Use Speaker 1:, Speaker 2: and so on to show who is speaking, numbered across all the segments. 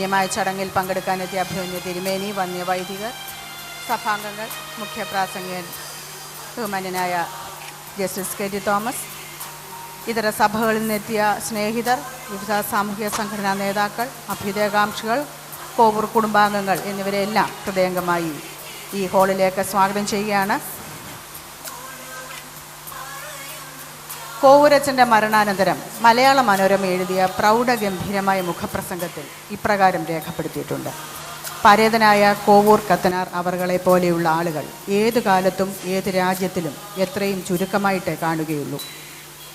Speaker 1: മാന്യമായ ചടങ്ങിൽ പങ്കെടുക്കാനെത്തിയ അഭിമന്യ തിരുമേനി, വന്യവൈദികർ, സഭാംഗങ്ങൾ, മുഖ്യപ്രാസംഗികൻ ബഹുമാന്യനായ ജസ്റ്റിസ് കെ ടി തോമസ്, ഇതര സഭകളിൽ നിന്നെത്തിയ സ്നേഹിതർ, വിവിധ സാമൂഹിക സംഘടനാ നേതാക്കൾ, അഭ്യുദയകാംക്ഷികൾ, കോവൂർ കുടുംബാംഗങ്ങൾ എന്നിവരെല്ലാം ഹൃദയംഗമായി ഈ ഹാളിലേക്ക് സ്വാഗതം ചെയ്യുകയാണ്. കോവൂരച്ചൻ്റെ മരണാനന്തരം മലയാള മനോരമ എഴുതിയ പ്രൗഢഗംഭീരമായ മുഖപ്രസംഗത്തിൽ ഇപ്രകാരം രേഖപ്പെടുത്തിയിട്ടുണ്ട്: പരേതനായ കോവൂർ കത്തനാർ അവർകളെ പോലെയുള്ള ആളുകൾ ഏതു കാലത്തും ഏത് രാജ്യത്തിലും എത്രയും ചുരുക്കമായിട്ടേ കാണുകയുള്ളൂ.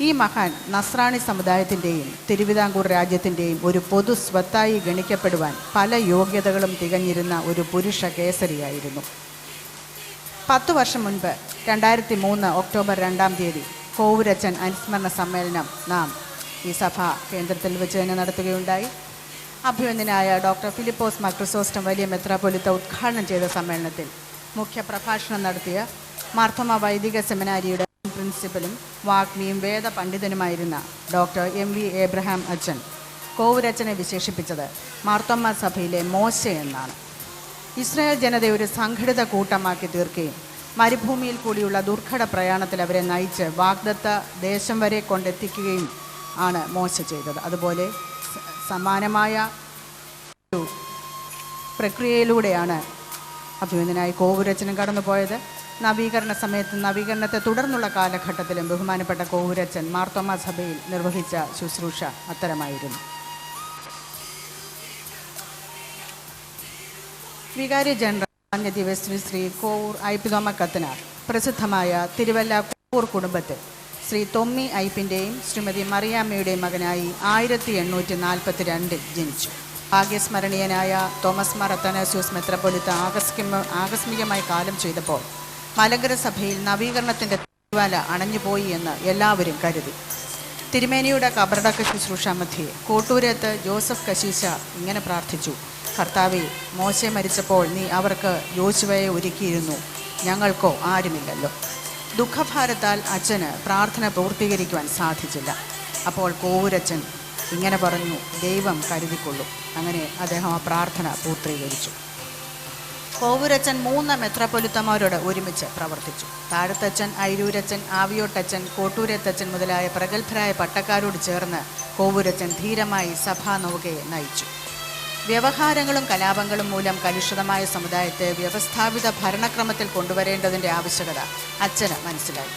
Speaker 1: ഈ മഹാൻ നസ്രാണി സമുദായത്തിൻ്റെയും തിരുവിതാംകൂർ രാജ്യത്തിൻ്റെയും ഒരു പൊതു സ്വത്തായി ഗണിക്കപ്പെടുവാൻ പല യോഗ്യതകളും തികഞ്ഞിരുന്ന ഒരു പുരുഷ കേസരിയായിരുന്നു. 10 വർഷം മുൻപ് 2003 ഒക്ടോബർ 2-ാം തീയതി കോവൂരച്ചൻ അനുസ്മരണ സമ്മേളനം നാം ഈ സഭാ കേന്ദ്രത്തിൽ വെച്ച് തന്നെ നടത്തുകയുണ്ടായി. അഭിവന്ദനായ ഡോക്ടർ ഫിലിപ്പോസ് മാർ ക്രിസോസ്റ്റം വലിയ മെത്രാപ്പൊലീത്ത ഉദ്ഘാടനം ചെയ്ത സമ്മേളനത്തിൽ മുഖ്യ പ്രഭാഷണം നടത്തിയ മാർത്തോമ വൈദിക സെമിനാരിയുടെ പ്രിൻസിപ്പലും വാഗ്മിയും വേദ പണ്ഡിതനുമായിരുന്ന ഡോക്ടർ MV ഏബ്രഹാം അച്ഛൻ കോവൂരച്ചനെ വിശേഷിപ്പിച്ചത് മാർത്തോമ സഭയിലെ മോശ എന്നാണ്. ഇസ്രായേൽ ജനതയെ ഒരു സംഘടിത കൂട്ടമാക്കി തീർക്കുകയും മരുഭൂമിയിൽ കൂടിയുള്ള ദുർഘട പ്രയാണത്തിൽ അവരെ നയിച്ച് വാഗ്ദത്ത ദേശം വരെ കൊണ്ടെത്തിക്കുകയും ആണ് മോശ ചെയ്തത്. അതുപോലെ സമാനമായ ഒരു പ്രക്രിയയിലൂടെയാണ് അഭിമന്യനായി കോവൂരച്ചനും കടന്നുപോയത്. നവീകരണ സമയത്ത് നവീകരണത്തെ തുടർന്നുള്ള കാലഘട്ടത്തിലും ബഹുമാനപ്പെട്ട കോവൂരച്ചൻ മാർത്തോമ സഭയിൽ നിർവഹിച്ച ശുശ്രൂഷ അത്തരമായിരുന്നു. വികാരി ജനറൽ ദിവശ്രീ ശ്രീ കോവൂർ ഐപ്പിതോമ കത്തനാർ പ്രസിദ്ധമായ തിരുവല്ല കോവൂർ കുടുംബത്തിൽ ശ്രീ തൊമ്മി ഐപ്പിൻ്റെയും ശ്രീമതി മറിയാമ്മയുടെയും മകനായി 1842 ജനിച്ചു. ഭാഗ്യസ്മരണീയനായ തോമസ് മാർ അത്തനാസ്യോസ് മെത്രാപ്പൊലീത്ത ആകസ്മികമായി കാലം ചെയ്തപ്പോൾ മലങ്കര സഭയിൽ നവീകരണത്തിൻ്റെ തിരുവാല അണഞ്ഞുപോയി എന്ന് എല്ലാവരും കരുതി. തിരുമേനിയുടെ കബറടക്ക ശുശ്രൂഷ മധ്യേ കോട്ടൂരത്ത് ജോസഫ് കശീശ ഇങ്ങനെ പ്രാർത്ഥിച്ചു: കർത്താവേ, മോശെ മരിച്ചപ്പോൾ നീ അവർക്ക് യോശുവയെ ഒരുക്കിയിരുന്നു, ഞങ്ങൾക്കോ ആരുമില്ലല്ലോ. ദുഃഖഭാരത്താൽ അച്ഛന് പ്രാർത്ഥന പൂർത്തീകരിക്കുവാൻ സാധിച്ചില്ല. അപ്പോൾ കോവൂരച്ചൻ ഇങ്ങനെ പറഞ്ഞു: ദൈവം കരുതിക്കൊള്ളും. അങ്ങനെ അദ്ദേഹം ആ പ്രാർത്ഥന പൂർത്തീകരിച്ചു. കോവൂരച്ചൻ 3 മെത്രാപ്പൊലീത്തമാരോട് ഒരുമിച്ച് പ്രവർത്തിച്ചു. താഴത്തച്ഛൻ, ഐരൂരച്ചൻ, ആവിയോട്ടച്ചൻ, കോട്ടൂരത്തച്ഛൻ മുതലായ പ്രഗത്ഭരായ പട്ടക്കാരോട് ചേർന്ന് കോവൂരച്ചൻ ധീരമായി സഭാ നൗകയെ നയിച്ചു. വ്യവഹാരങ്ങളും കലാപങ്ങളും മൂലം കലുഷിതമായ സമുദായത്തെ വ്യവസ്ഥാപിത ഭരണക്രമത്തിൽ കൊണ്ടുവരേണ്ടതിൻ്റെ ആവശ്യകത അച്ഛന് മനസ്സിലായി.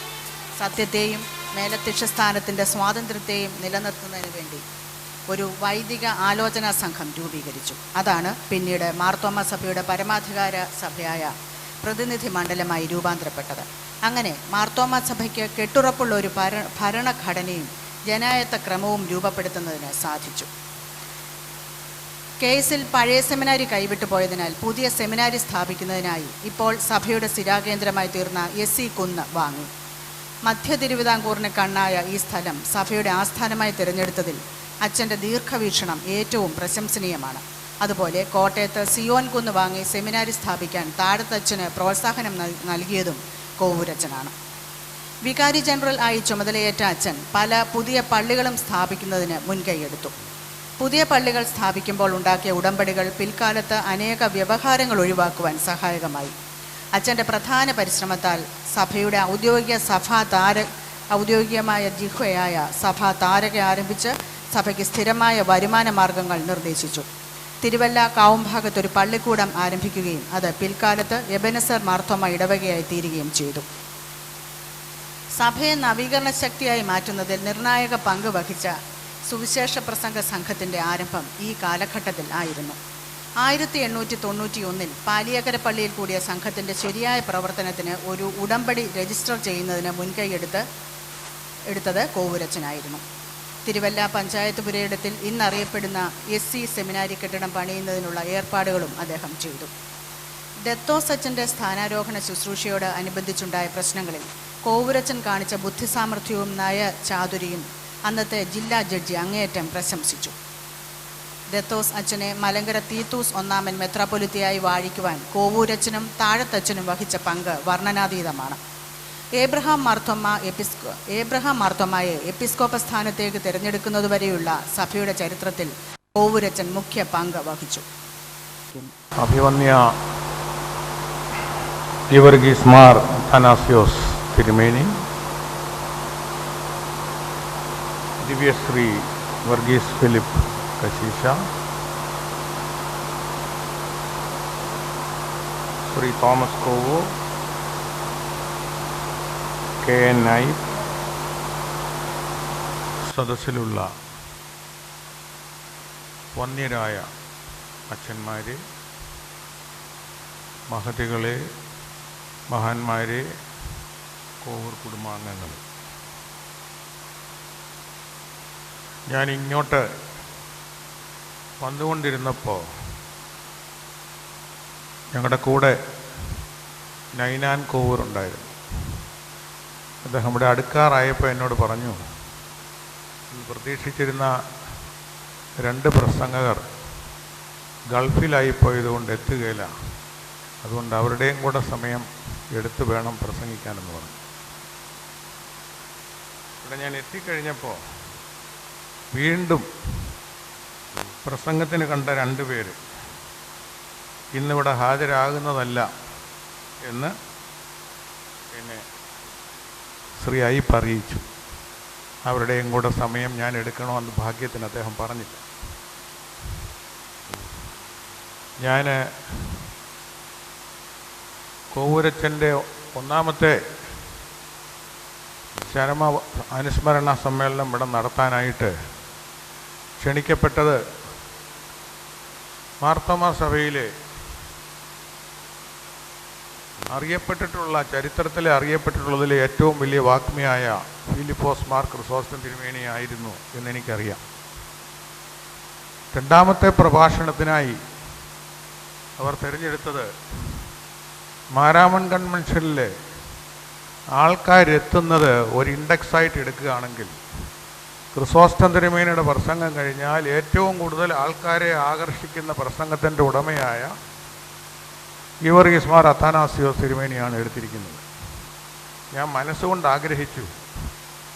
Speaker 1: സത്യത്തെയും മേലധ്യക്ഷ സ്ഥാനത്തിൻ്റെ സ്വാതന്ത്ര്യത്തെയും നിലനിർത്തുന്നതിന് വേണ്ടി ഒരു വൈദിക ആലോചനാ സംഘം രൂപീകരിച്ചു. അതാണ് പിന്നീട് മാർത്തോമ സഭയുടെ പരമാധികാര സഭയായ പ്രതിനിധി മണ്ഡലമായി രൂപാന്തരപ്പെട്ടത്. അങ്ങനെ മാർത്തോമ സഭയ്ക്ക് കെട്ടുറപ്പുള്ള ഒരു ഭരണഘടനയും ജനായത്ത ക്രമവും രൂപപ്പെടുത്തുന്നതിന് സാധിച്ചു. കേസിൽ പഴയ സെമിനാരി കൈവിട്ടു പോയതിനാൽ പുതിയ സെമിനാരി സ്ഥാപിക്കുന്നതിനായി ഇപ്പോൾ സഭയുടെ സ്ഥിരാകേന്ദ്രമായി തീർന്ന SC കുന്ന് വാങ്ങി. മധ്യ തിരുവിതാംകൂറിന് കണ്ണായ ഈ സ്ഥലം സഭയുടെ ആസ്ഥാനമായി തിരഞ്ഞെടുത്തതിൽ അച്ഛൻ്റെ ദീർഘവീക്ഷണം ഏറ്റവും പ്രശംസനീയമാണ്. അതുപോലെ കോട്ടയത്ത് സിയോൻ കുന്ന് വാങ്ങി സെമിനാരി സ്ഥാപിക്കാൻ താഴത്തച്ഛന് പ്രോത്സാഹനം നൽകിയതും കോവൂരച്ചനാണ്. വികാരി ജനറൽ ആയി ചുമതലയേറ്റ അച്ഛൻ പല പുതിയ പള്ളികളും സ്ഥാപിക്കുന്നതിന് മുൻകൈയെടുത്തു. പുതിയ പള്ളികൾ സ്ഥാപിക്കുമ്പോൾ ഉണ്ടാക്കിയ ഉടമ്പടികൾ പിൽക്കാലത്ത് അനേക വ്യവഹാരങ്ങൾ ഒഴിവാക്കുവാൻ സഹായകമായി. അച്ഛൻ്റെ പ്രധാന പരിശ്രമത്താൽ സഭയുടെ ഔദ്യോഗികമായ ജിഹ്വയായ സഭാ താരക ആരംഭിച്ച് സഭയ്ക്ക് സ്ഥിരമായ വരുമാന മാർഗങ്ങൾ നിർദ്ദേശിച്ചു. തിരുവല്ല കാവുംഭാഗത്തൊരു പള്ളിക്കൂടം ആരംഭിക്കുകയും അത് പിൽക്കാലത്ത് എബനസർ മാർത്തോമ ഇടവകയായി തീരുകയും ചെയ്തു. സഭയെ നവീകരണ ശക്തിയായി മാറ്റുന്നതിൽ നിർണായക പങ്ക് വഹിച്ച സുവിശേഷ പ്രസംഗ സംഘത്തിൻ്റെ ആരംഭം ഈ കാലഘട്ടത്തിൽ ആയിരുന്നു. 1891 പാലിയക്കര പള്ളിയിൽ കൂടിയ സംഘത്തിൻ്റെ ശരിയായ പ്രവർത്തനത്തിന് ഒരു ഉടമ്പടി രജിസ്റ്റർ ചെയ്യുന്നതിന് മുൻകൈ എടുത്തത് കോവൂരച്ചനായിരുന്നു. തിരുവല്ല പഞ്ചായത്ത് പുരയിടത്തിൽ ഇന്നറിയപ്പെടുന്ന SC സെമിനാരി കെട്ടിടം പണിയുന്നതിനുള്ള ഏർപ്പാടുകളും അദ്ദേഹം ചെയ്തു. ദത്തോസ് അച്ഛൻ്റെ സ്ഥാനാരോഹണ ശുശ്രൂഷയോട് അനുബന്ധിച്ചുണ്ടായ പ്രശ്നങ്ങളിൽ കോവൂരച്ചൻ കാണിച്ച ബുദ്ധിസാമർഥ്യവും നയചാതുരിയും അന്നത്തെ ജില്ലാ ജഡ്ജി അങ്ങേയറ്റം പ്രശംസിച്ചു. ദത്തോസ് അച്ഛനെ മലങ്കര തീത്തൂസ് 1 മെത്രാപ്പൊലിത്തയായി വാഴിക്കുവാൻ കോവൂരച്ചനും താഴത്തച്ഛനും വഹിച്ച പങ്ക് വർണ്ണനാതീതമാണ്. ഏബ്രഹാം മാർത്തോമായെ എപ്പിസ്കോപ്പ സ്ഥാനത്തേക്ക് തിരഞ്ഞെടുക്കുന്നതുവരെയുള്ള സഭയുടെ ചരിത്രത്തിൽ കോവൂരച്ചൻ മുഖ്യ പങ്ക് വഹിച്ചു.
Speaker 2: അഭിവന്യ ഗീവർഗീസ് മാർ അത്താനാസ്യോസ് തിരുമേനി, ദിവ്യശ്രീ വർഗീസ് ഫിലിപ്പ് കശീശ, ശ്രീ തോമസ് കോവൂർ, KN നായിക്, സദസ്സിലുള്ള വന്യരായ അച്ഛന്മാരെ, മഹതികളെ, മഹാന്മാരെ, കോവൂർ കുടുംബാംഗങ്ങൾ, ഞാൻ ഇങ്ങോട്ട് വന്നുകൊണ്ടിരുന്നപ്പോൾ ഞങ്ങളുടെ കൂടെ നൈനാൻ കോവൂർ ഉണ്ടായിരുന്നു. അദ്ദേഹം ഇവിടെ അടുക്കാറായപ്പോൾ എന്നോട് പറഞ്ഞു, പ്രതീക്ഷിച്ചിരുന്ന 2 പ്രസംഗകർ ഗൾഫിലായിപ്പോയതുകൊണ്ട് എത്തുകയില്ല, അതുകൊണ്ട് അവരുടെയും കൂടെ സമയം എടുത്തു വേണം പ്രസംഗിക്കാനെന്ന് പറഞ്ഞു. ഇവിടെ ഞാൻ എത്തിക്കഴിഞ്ഞപ്പോൾ വീണ്ടും പ്രസംഗത്തിന് കണ്ട 2 പേര് ഇന്നിവിടെ ഹാജരാകുന്നതല്ല എന്ന് എന്നെ ശ്രീ അയ്യപ്പ് അറിയിച്ചു. അവരുടെയും കൂടെ സമയം ഞാൻ എടുക്കണമെന്ന് ഭാഗ്യത്തിന് അദ്ദേഹം പറഞ്ഞില്ല. ഞാൻ കോവൂരച്ചൻ്റെ 1ാമത്തെ ചരമ അനുസ്മരണ സമ്മേളനം ഇവിടെ നടത്താനായിട്ട് ക്ഷണിക്കപ്പെട്ടത് മാർത്തോമാ സഭയിലെ അറിയപ്പെട്ടിട്ടുള്ള, ചരിത്രത്തിലെ അറിയപ്പെട്ടിട്ടുള്ളതിലെ ഏറ്റവും വലിയ വാഗ്മിയായ ഫിലിപ്പോസ് മാർ ക്രിസോസ്റ്റം തിരുമേനി ആയിരുന്നു എന്നെനിക്കറിയാം. 2ാമത്തെ പ്രഭാഷണത്തിനായി അവർ തിരഞ്ഞെടുത്തത് മാരാമൺ കൺവെൻഷനിൽ ആൾക്കാരെത്തുന്നത് ഒരു ഇൻഡെക്സായിട്ട് എടുക്കുകയാണെങ്കിൽ ക്രിസോസ്റ്റം തിരുമേനിയുടെ പ്രസംഗം കഴിഞ്ഞാൽ ഏറ്റവും കൂടുതൽ ആൾക്കാരെ ആകർഷിക്കുന്ന പ്രസംഗത്തിൻ്റെ ഉടമയായ ഗീവർഗീസ് മാർ അത്താനാസ്യോസ് തിരുമേനിയാണ് എടുത്തിരിക്കുന്നത്. ഞാൻ മനസ്സുകൊണ്ട് ആഗ്രഹിച്ചു,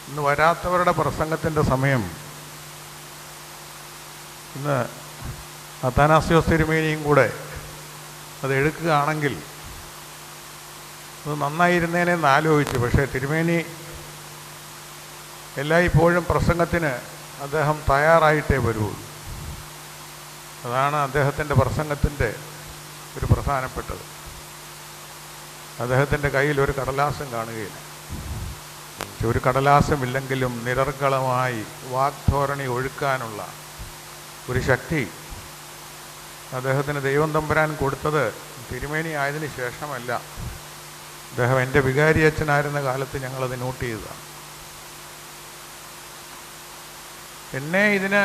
Speaker 2: ഇന്ന് വരാത്തവരുടെ പ്രസംഗത്തിൻ്റെ സമയം ഇന്ന് അത്താനാസ്യോസ് തിരുമേനിയും കൂടെ അത് എടുക്കുകയാണെങ്കിൽ അത് നന്നായിരുന്നേനെന്ന് ആലോചിച്ചു. പക്ഷേ തിരുമേനി എല്ലായ്പ്പോഴും പ്രസംഗത്തിന് അദ്ദേഹം തയ്യാറായിട്ടേ വരുള്ളൂ. അതാണ് അദ്ദേഹത്തിൻ്റെ പ്രസംഗത്തിൻ്റെ ഒരു പ്രധാനപ്പെട്ടത്. അദ്ദേഹത്തിൻ്റെ കയ്യിൽ ഒരു കടലാസം കാണുകയില്ല. ഒരു കടലാസമില്ലെങ്കിലും നിരർഗളമായി വാഗ്ധോരണി ഒഴുക്കാനുള്ള ഒരു ശക്തി അദ്ദേഹത്തിന് ദൈവം തമ്പുരാൻ കൊടുത്തത് തിരുമേനി ആയതിന് ശേഷമല്ല. അദ്ദേഹം എൻ്റെ വികാരി അച്ഛനായിരുന്ന കാലത്ത് ഞങ്ങളത് നോട്ട് ചെയ്തതാണ്. എന്നെ ഇതിന്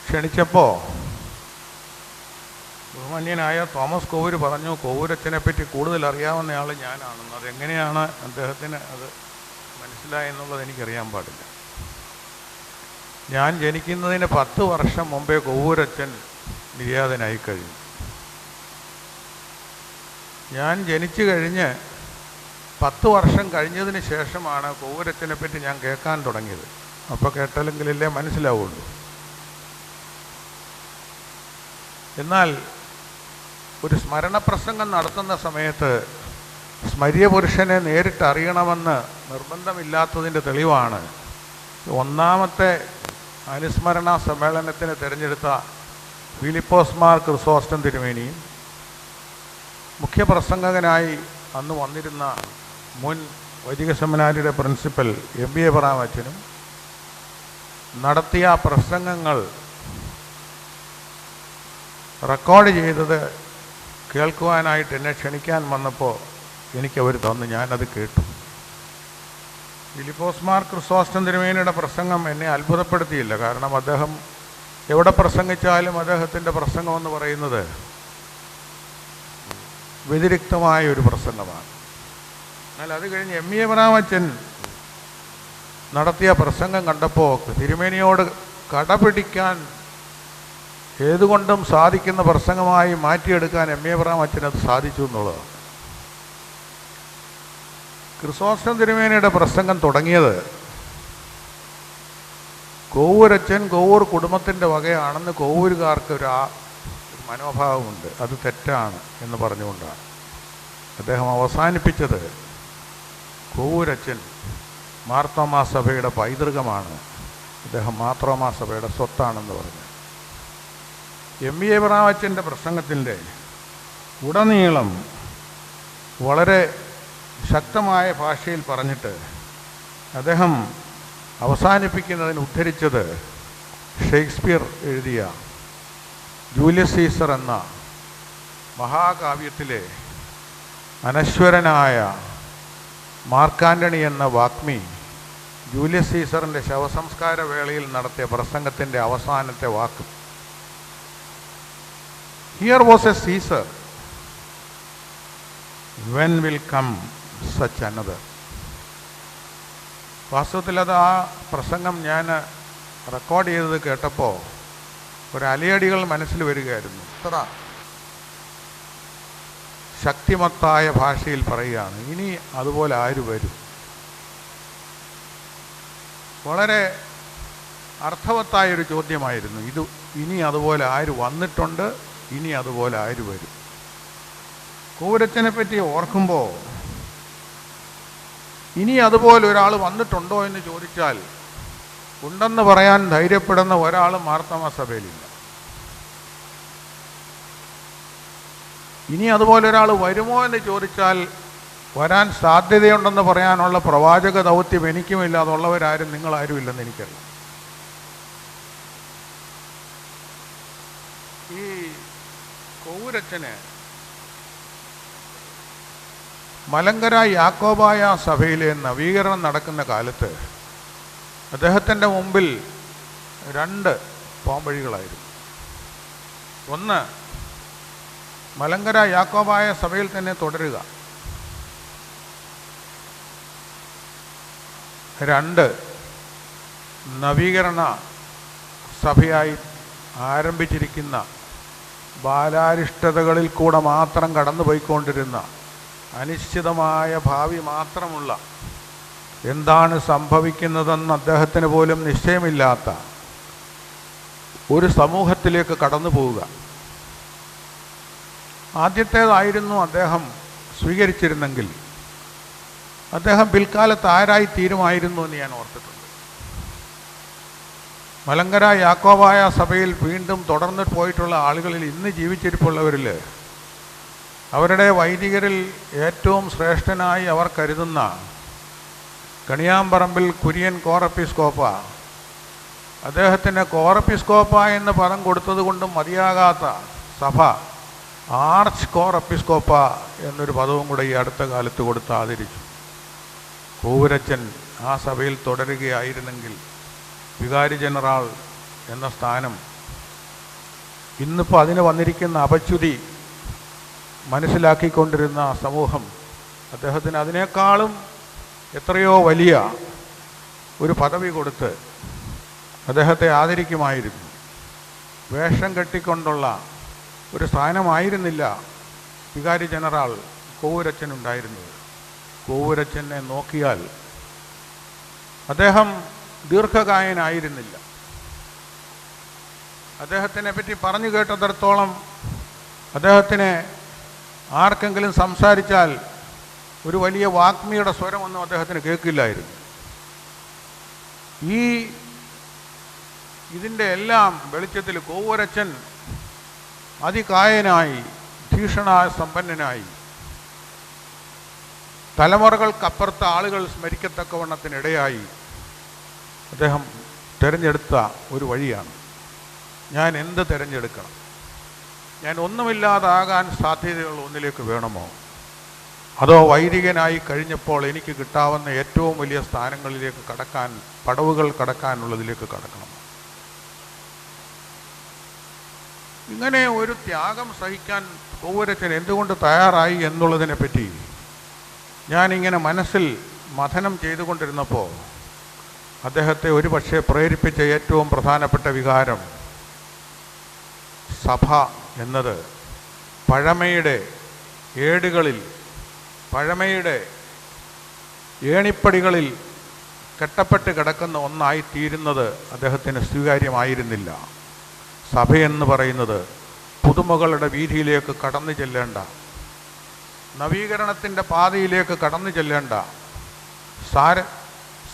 Speaker 2: ക്ഷണിച്ചപ്പോൾ ബഹുമാന്യനായ തോമസ് കോവൂർ പറഞ്ഞു, കോവൂരച്ചനെ പറ്റി കൂടുതൽ അറിയാവുന്നയാൾ ഞാനാണെന്ന്. അതെങ്ങനെയാണ് അദ്ദേഹത്തിന് അത് മനസ്സിലായെന്നുള്ളത് എനിക്കറിയാൻ പാടില്ല. ഞാൻ ജനിക്കുന്നതിന് 10 വർഷം മുമ്പേ കോവൂരച്ചൻ നിര്യാതനായി കഴിഞ്ഞു. ഞാൻ ജനിച്ചു കഴിഞ്ഞ് 10 വർഷം കഴിഞ്ഞതിന് ശേഷമാണ് കോവൂരച്ചനെ പറ്റി ഞാൻ കേൾക്കാൻ തുടങ്ങിയത്. അപ്പോൾ കേട്ടാലെങ്കിലല്ലേ മനസ്സിലാവുള്ളൂ. എന്നാൽ ഒരു സ്മരണപ്രസംഗം നടത്തുന്ന സമയത്ത് സ്മര്യപുരുഷനെ നേരിട്ട് അറിയണമെന്ന് നിർബന്ധമില്ലാത്തതിൻ്റെ തെളിവാണ് 1ാമത്തെ അനുസ്മരണ സമ്മേളനത്തിന് തിരഞ്ഞെടുത്ത ഫിലിപ്പോസ് മാർ ക്രിസോസ്റ്റം തിരുമേനിയും മുഖ്യപ്രസംഗകനായി അന്ന് വന്നിരുന്ന മുൻ വൈദിക സെമിനാരിയുടെ പ്രിൻസിപ്പൽ MB എബ്രഹാം അച്ഛനും നടത്തിയ പ്രസംഗങ്ങൾ റെക്കോർഡ് ചെയ്തത് കേൾക്കുവാനായിട്ട് എന്നെ ക്ഷണിക്കാൻ വന്നപ്പോൾ എനിക്കവർ തന്നു. ഞാനത് കേട്ടു. ഫിലിപ്പോസ് മാർ ക്രിസോസ്റ്റം തിരുമേനിയുടെ പ്രസംഗം എന്നെ അത്ഭുതപ്പെടുത്തിയില്ല. കാരണം അദ്ദേഹം എവിടെ പ്രസംഗിച്ചാലും അദ്ദേഹത്തിൻ്റെ പ്രസംഗം എന്ന് പറയുന്നത് വ്യതിരിക്തമായ ഒരു പ്രസംഗമാണ്. എന്നാൽ അത് കഴിഞ്ഞ് ME എബ്രഹാം അച്ഛൻ നടത്തിയ പ്രസംഗം കണ്ടപ്പോൾ തിരുമേനിയോട് കടപിടിക്കാൻ ഏതുകൊണ്ടും സാധിക്കുന്ന പ്രസംഗമായി മാറ്റിയെടുക്കാൻ ME എബ്രഹാം അച്ഛൻ അത് സാധിച്ചു എന്നുള്ളതാണ്. ക്രിസോസ്റ്റം തിരുമേനിയുടെ പ്രസംഗം തുടങ്ങിയത് കോവൂരച്ഛൻ കോവൂർ കുടുംബത്തിൻ്റെ വകയാണെന്ന് കോവൂരുകാർക്ക് ഒരു മനോഭാവമുണ്ട്. അത് തെറ്റാണ് എന്ന് പറഞ്ഞുകൊണ്ടാണ് അദ്ദേഹം അവസാനിപ്പിച്ചത്. കോവൂരച്ഛൻ മാർത്തോമാ സഭയുടെ പൈതൃകമാണ്, അദ്ദേഹം മാർത്തോമാ സഭയുടെ സ്വത്താണെന്ന് പറഞ്ഞു. എം.വി. എബ്രഹാമച്ചൻ്റെ പ്രസംഗത്തിൻ്റെ ഉടനീളം വളരെ ശക്തമായ ഭാഷയിൽ പറഞ്ഞിട്ട് അദ്ദേഹം അവസാനിപ്പിക്കുന്നതിന് ഉദ്ധരിച്ചത് ഷേക്സ്പിയർ എഴുതിയ ജൂലിയസ് സീസർ എന്ന മഹാകാവ്യത്തിലെ അനശ്വരനായ മാർക്ക് ആൻ്റണി എന്ന വാഗ്മി ജൂലിയസ് സീസറിൻ്റെ ശവസംസ്കാര വേളയിൽ നടത്തിയ പ്രസംഗത്തിൻ്റെ അവസാനത്തെ വാക്ക്. Here was a Caesar, when will come such another? വാസ്തവത്തിൽ അത് ആ പ്രസംഗം ഞാൻ റെക്കോർഡ് ചെയ്തത് കേട്ടപ്പോൾ ഒരു അലയടികൾ മനസ്സിൽ വരികയായിരുന്നു. അത്ര ശക്തിമത്തായ ഭാഷയിൽ പറയുകയാണ്, ഇനി അതുപോലെ ആര് വരും? വളരെ അർത്ഥവത്തായൊരു ചോദ്യമായിരുന്നു ഇത്. ഇനി അതുപോലെ ആര് വന്നിട്ടുണ്ട്, ഇനി അതുപോലെ ആര് വരും? കോവൂരച്ഛനെ പറ്റി ഓർക്കുമ്പോൾ ഇനി അതുപോലെ ഒരാൾ വന്നിട്ടുണ്ടോ എന്ന് ചോദിച്ചാൽ ഉണ്ടെന്ന് പറയാൻ ധൈര്യപ്പെടുന്ന ഒരാൾ മാർത്തോമാ സഭയിലില്ല. ഇനി അതുപോലെ ഒരാൾ വരുമോ എന്ന് ചോദിച്ചാൽ വരാൻ സാധ്യതയുണ്ടെന്ന് പറയാനുള്ള പ്രവാചക ദൗത്യം എനിക്കുമില്ല, അതുള്ളവരാരും നിങ്ങളാരും ഇല്ലെന്ന് എനിക്കറിയാം. ഈ കോവൂരച്ഛന് മലങ്കര യാക്കോബായ സഭയിലെ നവീകരണം നടക്കുന്ന കാലത്ത് അദ്ദേഹത്തിൻ്റെ മുമ്പിൽ 2 പോംവഴികളായിരുന്നു. ഒന്ന്, മലങ്കര യാക്കോബായ സഭയിൽ തന്നെ തുടരുക. 2, നവീകരണ സഭയായി ആരംഭിച്ചിരിക്കുന്ന ബാലാരിഷ്ടതകളിൽ കൂടെ മാത്രം കടന്നുപോയിക്കൊണ്ടിരുന്ന അനിശ്ചിതമായ ഭാവി മാത്രമുള്ള, എന്താണ് സംഭവിക്കുന്നതെന്ന് അദ്ദേഹത്തിന് പോലും നിശ്ചയമില്ലാത്ത ഒരു സമൂഹത്തിലേക്ക് കടന്നു പോവുക. ആദ്യത്തേതായിരുന്നു അദ്ദേഹം സ്വീകരിച്ചിരുന്നെങ്കിൽ അദ്ദേഹം പിൽക്കാലത്ത് ആരായി തീരുമായിരുന്നു എന്ന് ഞാൻ ഓർത്തിട്ടുണ്ട്. മലങ്കര യാക്കോബായ സഭയിൽ വീണ്ടും തുടർന്ന് പോയിട്ടുള്ള ആളുകളിൽ ഇന്ന് ജീവിച്ചിരിപ്പുള്ളവരിൽ അവരുടെ വൈദികരിൽ ഏറ്റവും ശ്രേഷ്ഠനായി അവർ കരുതുന്ന കണിയാമ്പറമ്പിൽ കുര്യൻ കോറപ്പിസ്കോപ്പ, അദ്ദേഹത്തിന് കോറപ്പിസ്കോപ്പ എന്ന് പദം കൊടുത്തത് കൊണ്ടും മതിയാകാത്ത സഭ ആർച്ച് കോറപ്പിസ്കോപ്പ എന്നൊരു പദവും കൂടെ ഈ അടുത്ത കാലത്ത് കൊടുത്ത് ആദരിച്ചു. കോവൂരച്ഛൻ ആ സഭയിൽ തുടരുകയായിരുന്നെങ്കിൽ വികാരി ജനറൽ എന്ന സ്ഥാനം, ഇന്നിപ്പോൾ അതിന് വന്നിരിക്കുന്ന അപച്യുതി മനസ്സിലാക്കിക്കൊണ്ടിരുന്ന സമൂഹം അദ്ദേഹത്തിന് അതിനേക്കാളും എത്രയോ വലിയ ഒരു പദവി കൊടുത്ത് അദ്ദേഹത്തെ ആദരിക്കുമായിരുന്നു. വേഷം കെട്ടിക്കൊണ്ടുള്ള ഒരു സ്ഥാനമായിരുന്നില്ല വികാരി ജനറൽ കോവൂരച്ഛനുണ്ടായിരുന്നത്. കോവൂരച്ഛനെ നോക്കിയാൽ അദ്ദേഹം ദീർഘകായനായിരുന്നില്ല. അദ്ദേഹത്തിനെ പറ്റി പറഞ്ഞു കേട്ടതിടത്തോളം അദ്ദേഹത്തിന് ആർക്കെങ്കിലും സംസാരിച്ചാൽ ഒരു വലിയ വാഗ്മിയുടെ സ്വരമൊന്നും അദ്ദേഹത്തിന് കേൾക്കില്ലായിരുന്നു. ഇതിൻ്റെ എല്ലാം വെളിച്ചത്തിൽ കോവൂരച്ഛൻ അതികായനായി, ഭീഷണായ സമ്പന്നനായി, തലമുറകൾക്കപ്പുറത്ത ആളുകൾ സ്മരിക്കത്തക്കവണ്ണത്തിനിടയായി അദ്ദേഹം തിരഞ്ഞെടുത്ത ഒരു വഴിയാണ്, ഞാൻ എന്ത് തിരഞ്ഞെടുക്കണം? ഞാൻ ഒന്നുമില്ലാതാകാൻ സാധ്യതയുള്ള ഒന്നിലേക്ക് വേണമോ, അതോ വൈദികനായി കഴിഞ്ഞപ്പോൾ എനിക്ക് കിട്ടാവുന്ന ഏറ്റവും വലിയ സ്ഥാനങ്ങളിലേക്ക് കടക്കാൻ, പടവുകൾ കടക്കാനുള്ളതിലേക്ക് കടക്കണം? ഇങ്ങനെ ഒരു ത്യാഗം സഹിക്കാൻ കോവൂരച്ഛൻ എന്തുകൊണ്ട് തയ്യാറായി എന്നുള്ളതിനെപ്പറ്റി ഞാനിങ്ങനെ മനസ്സിൽ മഥനം ചെയ്തുകൊണ്ടിരുന്നപ്പോൾ അദ്ദേഹത്തെ ഒരു പക്ഷേ പ്രേരിപ്പിച്ച ഏറ്റവും പ്രധാനപ്പെട്ട വികാരം, സഭ എന്നത് പഴമയുടെ ഏടുകളിൽ, പഴമയുടെ ഏണിപ്പടികളിൽ കെട്ടപ്പെട്ട് കിടക്കുന്ന ഒന്നായിത്തീരുന്നത് അദ്ദേഹത്തിന് സ്വീകാര്യമായിരുന്നില്ല. സഭയെന്ന് പറയുന്നത് പുതുമകളുടെ വീതിയിലേക്ക് കടന്നു ചെല്ലേണ്ട, നവീകരണത്തിൻ്റെ പാതയിലേക്ക് കടന്നു ചെല്ലേണ്ട,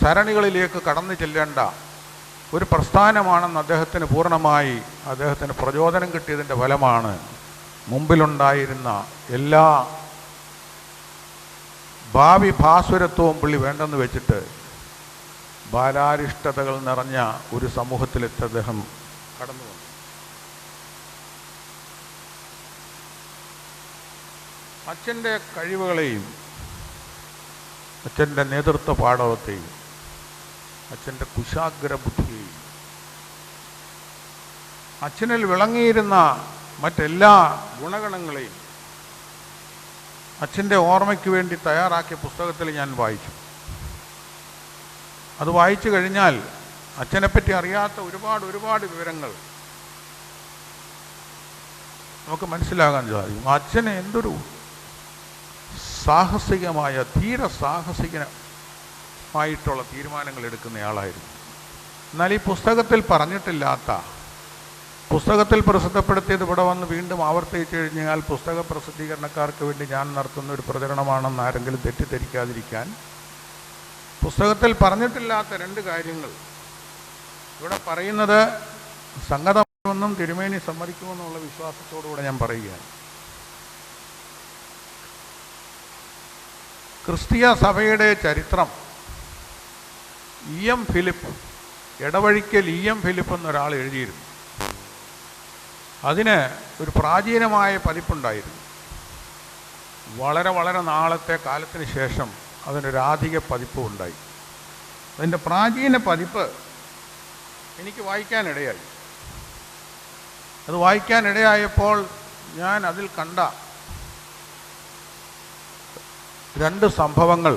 Speaker 2: സരണികളിലേക്ക് കടന്നു ചെല്ലേണ്ട ഒരു പ്രസ്ഥാനമാണെന്ന് അദ്ദേഹത്തിന് പൂർണ്ണമായി അദ്ദേഹത്തിന് പ്രചോദനം കിട്ടിയതിൻ്റെ ഫലമാണ് മുമ്പിലുണ്ടായിരുന്ന എല്ലാ ഭാവി ഭാസുരത്വവും പുള്ളി വേണ്ടെന്ന് വെച്ചിട്ട് ബാലാരിഷ്ടതകൾ നിറഞ്ഞ ഒരു സമൂഹത്തിലെത്തി അദ്ദേഹം കടന്നു വന്നു. അച്ഛൻ്റെ കഴിവുകളെയും അച്ഛൻ്റെ നേതൃത്വ പാടവത്തെയും അച്ഛൻ്റെ കുശാഗ്ര ബുദ്ധിയെയും അച്ഛനിൽ വിളങ്ങിയിരുന്ന മറ്റെല്ലാ ഗുണഗണങ്ങളെയും അച്ഛൻ്റെ ഓർമ്മയ്ക്ക് വേണ്ടി തയ്യാറാക്കിയ പുസ്തകത്തിൽ ഞാൻ വായിച്ചു. അത് വായിച്ചു കഴിഞ്ഞാൽ അച്ഛനെപ്പറ്റി അറിയാത്ത ഒരുപാട് വിവരങ്ങൾ നമുക്ക് മനസ്സിലാകാൻ സാധിക്കും. അച്ഛന് എന്തൊരു സാഹസികമായ, തീരെ സാഹസികമായിട്ടുള്ള തീരുമാനങ്ങൾ എടുക്കുന്നയാളായിരുന്നു. എന്നാൽ ഈ പുസ്തകത്തിൽ പറഞ്ഞിട്ടില്ലാത്ത, പുസ്തകത്തിൽ പ്രസിദ്ധപ്പെടുത്തിയത് ഇവിടെ വന്ന് വീണ്ടും ആവർത്തിച്ചു കഴിഞ്ഞാൽ പുസ്തക പ്രസിദ്ധീകരണക്കാർക്ക് വേണ്ടി ഞാൻ നടത്തുന്ന ഒരു പ്രചരണമാണെന്ന് ആരെങ്കിലും തെറ്റിദ്ധരിക്കാതിരിക്കാൻ പുസ്തകത്തിൽ പറഞ്ഞിട്ടില്ലാത്ത 2 കാര്യങ്ങൾ ഇവിടെ പറയുന്നത് സംഗതമെന്നും തിരുമേനി സമ്മതിക്കുമെന്നുള്ള വിശ്വാസത്തോടുകൂടെ ഞാൻ പറയുകയാണ്. ക്രിസ്തീയ സഭയുടെ ചരിത്രം EM Philip, Edavazhikkal EM Philip എന്നൊരാൾ എഴുതിയിരുന്നു. അതിന് ഒരു പ്രാചീനമായ പതിപ്പുണ്ടായിരുന്നു. വളരെ നാളത്തെ കാലത്തിന് ശേഷം അതിനൊരു ആധിക പതിപ്പും ഉണ്ടായി. അതിൻ്റെ പ്രാചീന പതിപ്പ് എനിക്ക് വായിക്കാനിടയായി. അത് വായിക്കാനിടയായപ്പോൾ ഞാൻ അതിൽ കണ്ട 2 സംഭവങ്ങൾ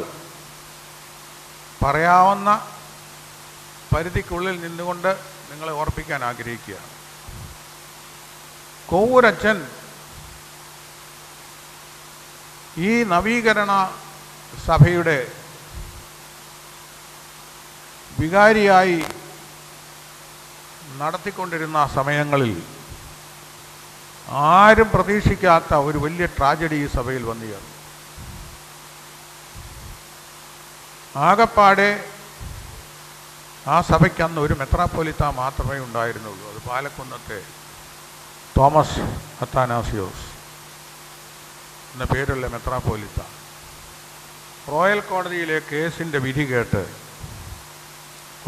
Speaker 2: പറയാവുന്ന പരിധിക്കുള്ളിൽ നിന്നുകൊണ്ട് നിങ്ങളെ ഓർപ്പിക്കാൻ ആഗ്രഹിക്കുകയാണ്. കോവൂരച്ഛൻ ഈ നവീകരണ സഭയുടെ വികാരിയായി നടത്തിക്കൊണ്ടിരുന്ന സമയങ്ങളിൽ ആരും പ്രതീക്ഷിക്കാത്ത ഒരു വലിയ ട്രാജഡി ഈ സഭയിൽ വന്നു ചേർന്നു. ആകപ്പാടെ ആ സഭയ്ക്ക് അന്ന് ഒരു മെത്രാപ്പൊലിത്ത മാത്രമേ ഉണ്ടായിരുന്നുള്ളൂ. അത് പാലക്കുന്നത്തെ തോമസ് അത്താനാസിയോസ് എന്ന പേരുള്ള മെത്രാപ്പൊലിത്ത. റോയൽ കോടതിയിലെ കേസിൻ്റെ വിധി കേട്ട്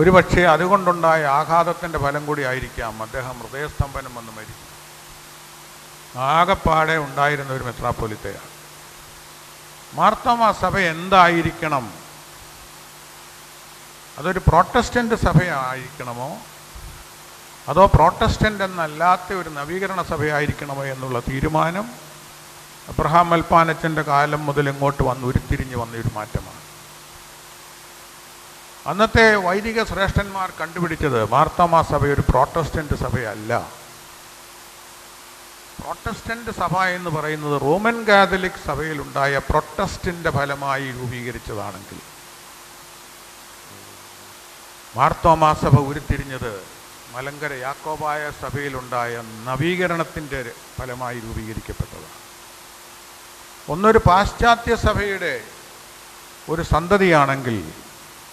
Speaker 2: ഒരുപക്ഷെ അതുകൊണ്ടുണ്ടായ ആഘാതത്തിൻ്റെ ഫലം കൂടി ആയിരിക്കാം അദ്ദേഹം ഹൃദയസ്തംഭനം വന്ന് മരിച്ചു. ആകപ്പാടെ ഉണ്ടായിരുന്ന ഒരു മെത്രാപ്പൊലിത്തയാണ്. മാർത്തോമാ സഭ എന്തായിരിക്കണം? അതൊരു പ്രോട്ടസ്റ്റൻ്റ് സഭയായിരിക്കണമോ അതോ പ്രോട്ടസ്റ്റൻ്റ് എന്നല്ലാത്ത ഒരു നവീകരണ സഭയായിരിക്കണമോ എന്നുള്ള തീരുമാനം അബ്രഹാം മൽപ്പാനച്ചൻ്റെ കാലം മുതൽ ഇങ്ങോട്ട് ഉരുത്തിരിഞ്ഞ് വന്നൊരു മാറ്റമാണ്. അന്നത്തെ വൈദിക ശ്രേഷ്ഠന്മാർ കണ്ടുപിടിച്ചത് മാർത്തോമാ സഭ ഒരു പ്രോട്ടസ്റ്റൻ്റ് സഭയല്ല. പ്രോട്ടസ്റ്റൻ്റ് സഭ എന്ന് പറയുന്നത് റോമൻ കാത്തലിക് സഭയിലുണ്ടായ പ്രൊട്ടസ്റ്റിൻ്റെ ഫലമായി രൂപീകരിച്ചതാണെങ്കിൽ മാർത്തോമാ സഭ ഉരുത്തിരിഞ്ഞത് മലങ്കര യാക്കോബായ സഭയിലുണ്ടായ നവീകരണത്തിൻ്റെ ഫലമായി രൂപീകരിക്കപ്പെട്ടതാണ്. ഒന്നൊരു പാശ്ചാത്യ സഭയുടെ ഒരു സന്തതിയാണെങ്കിൽ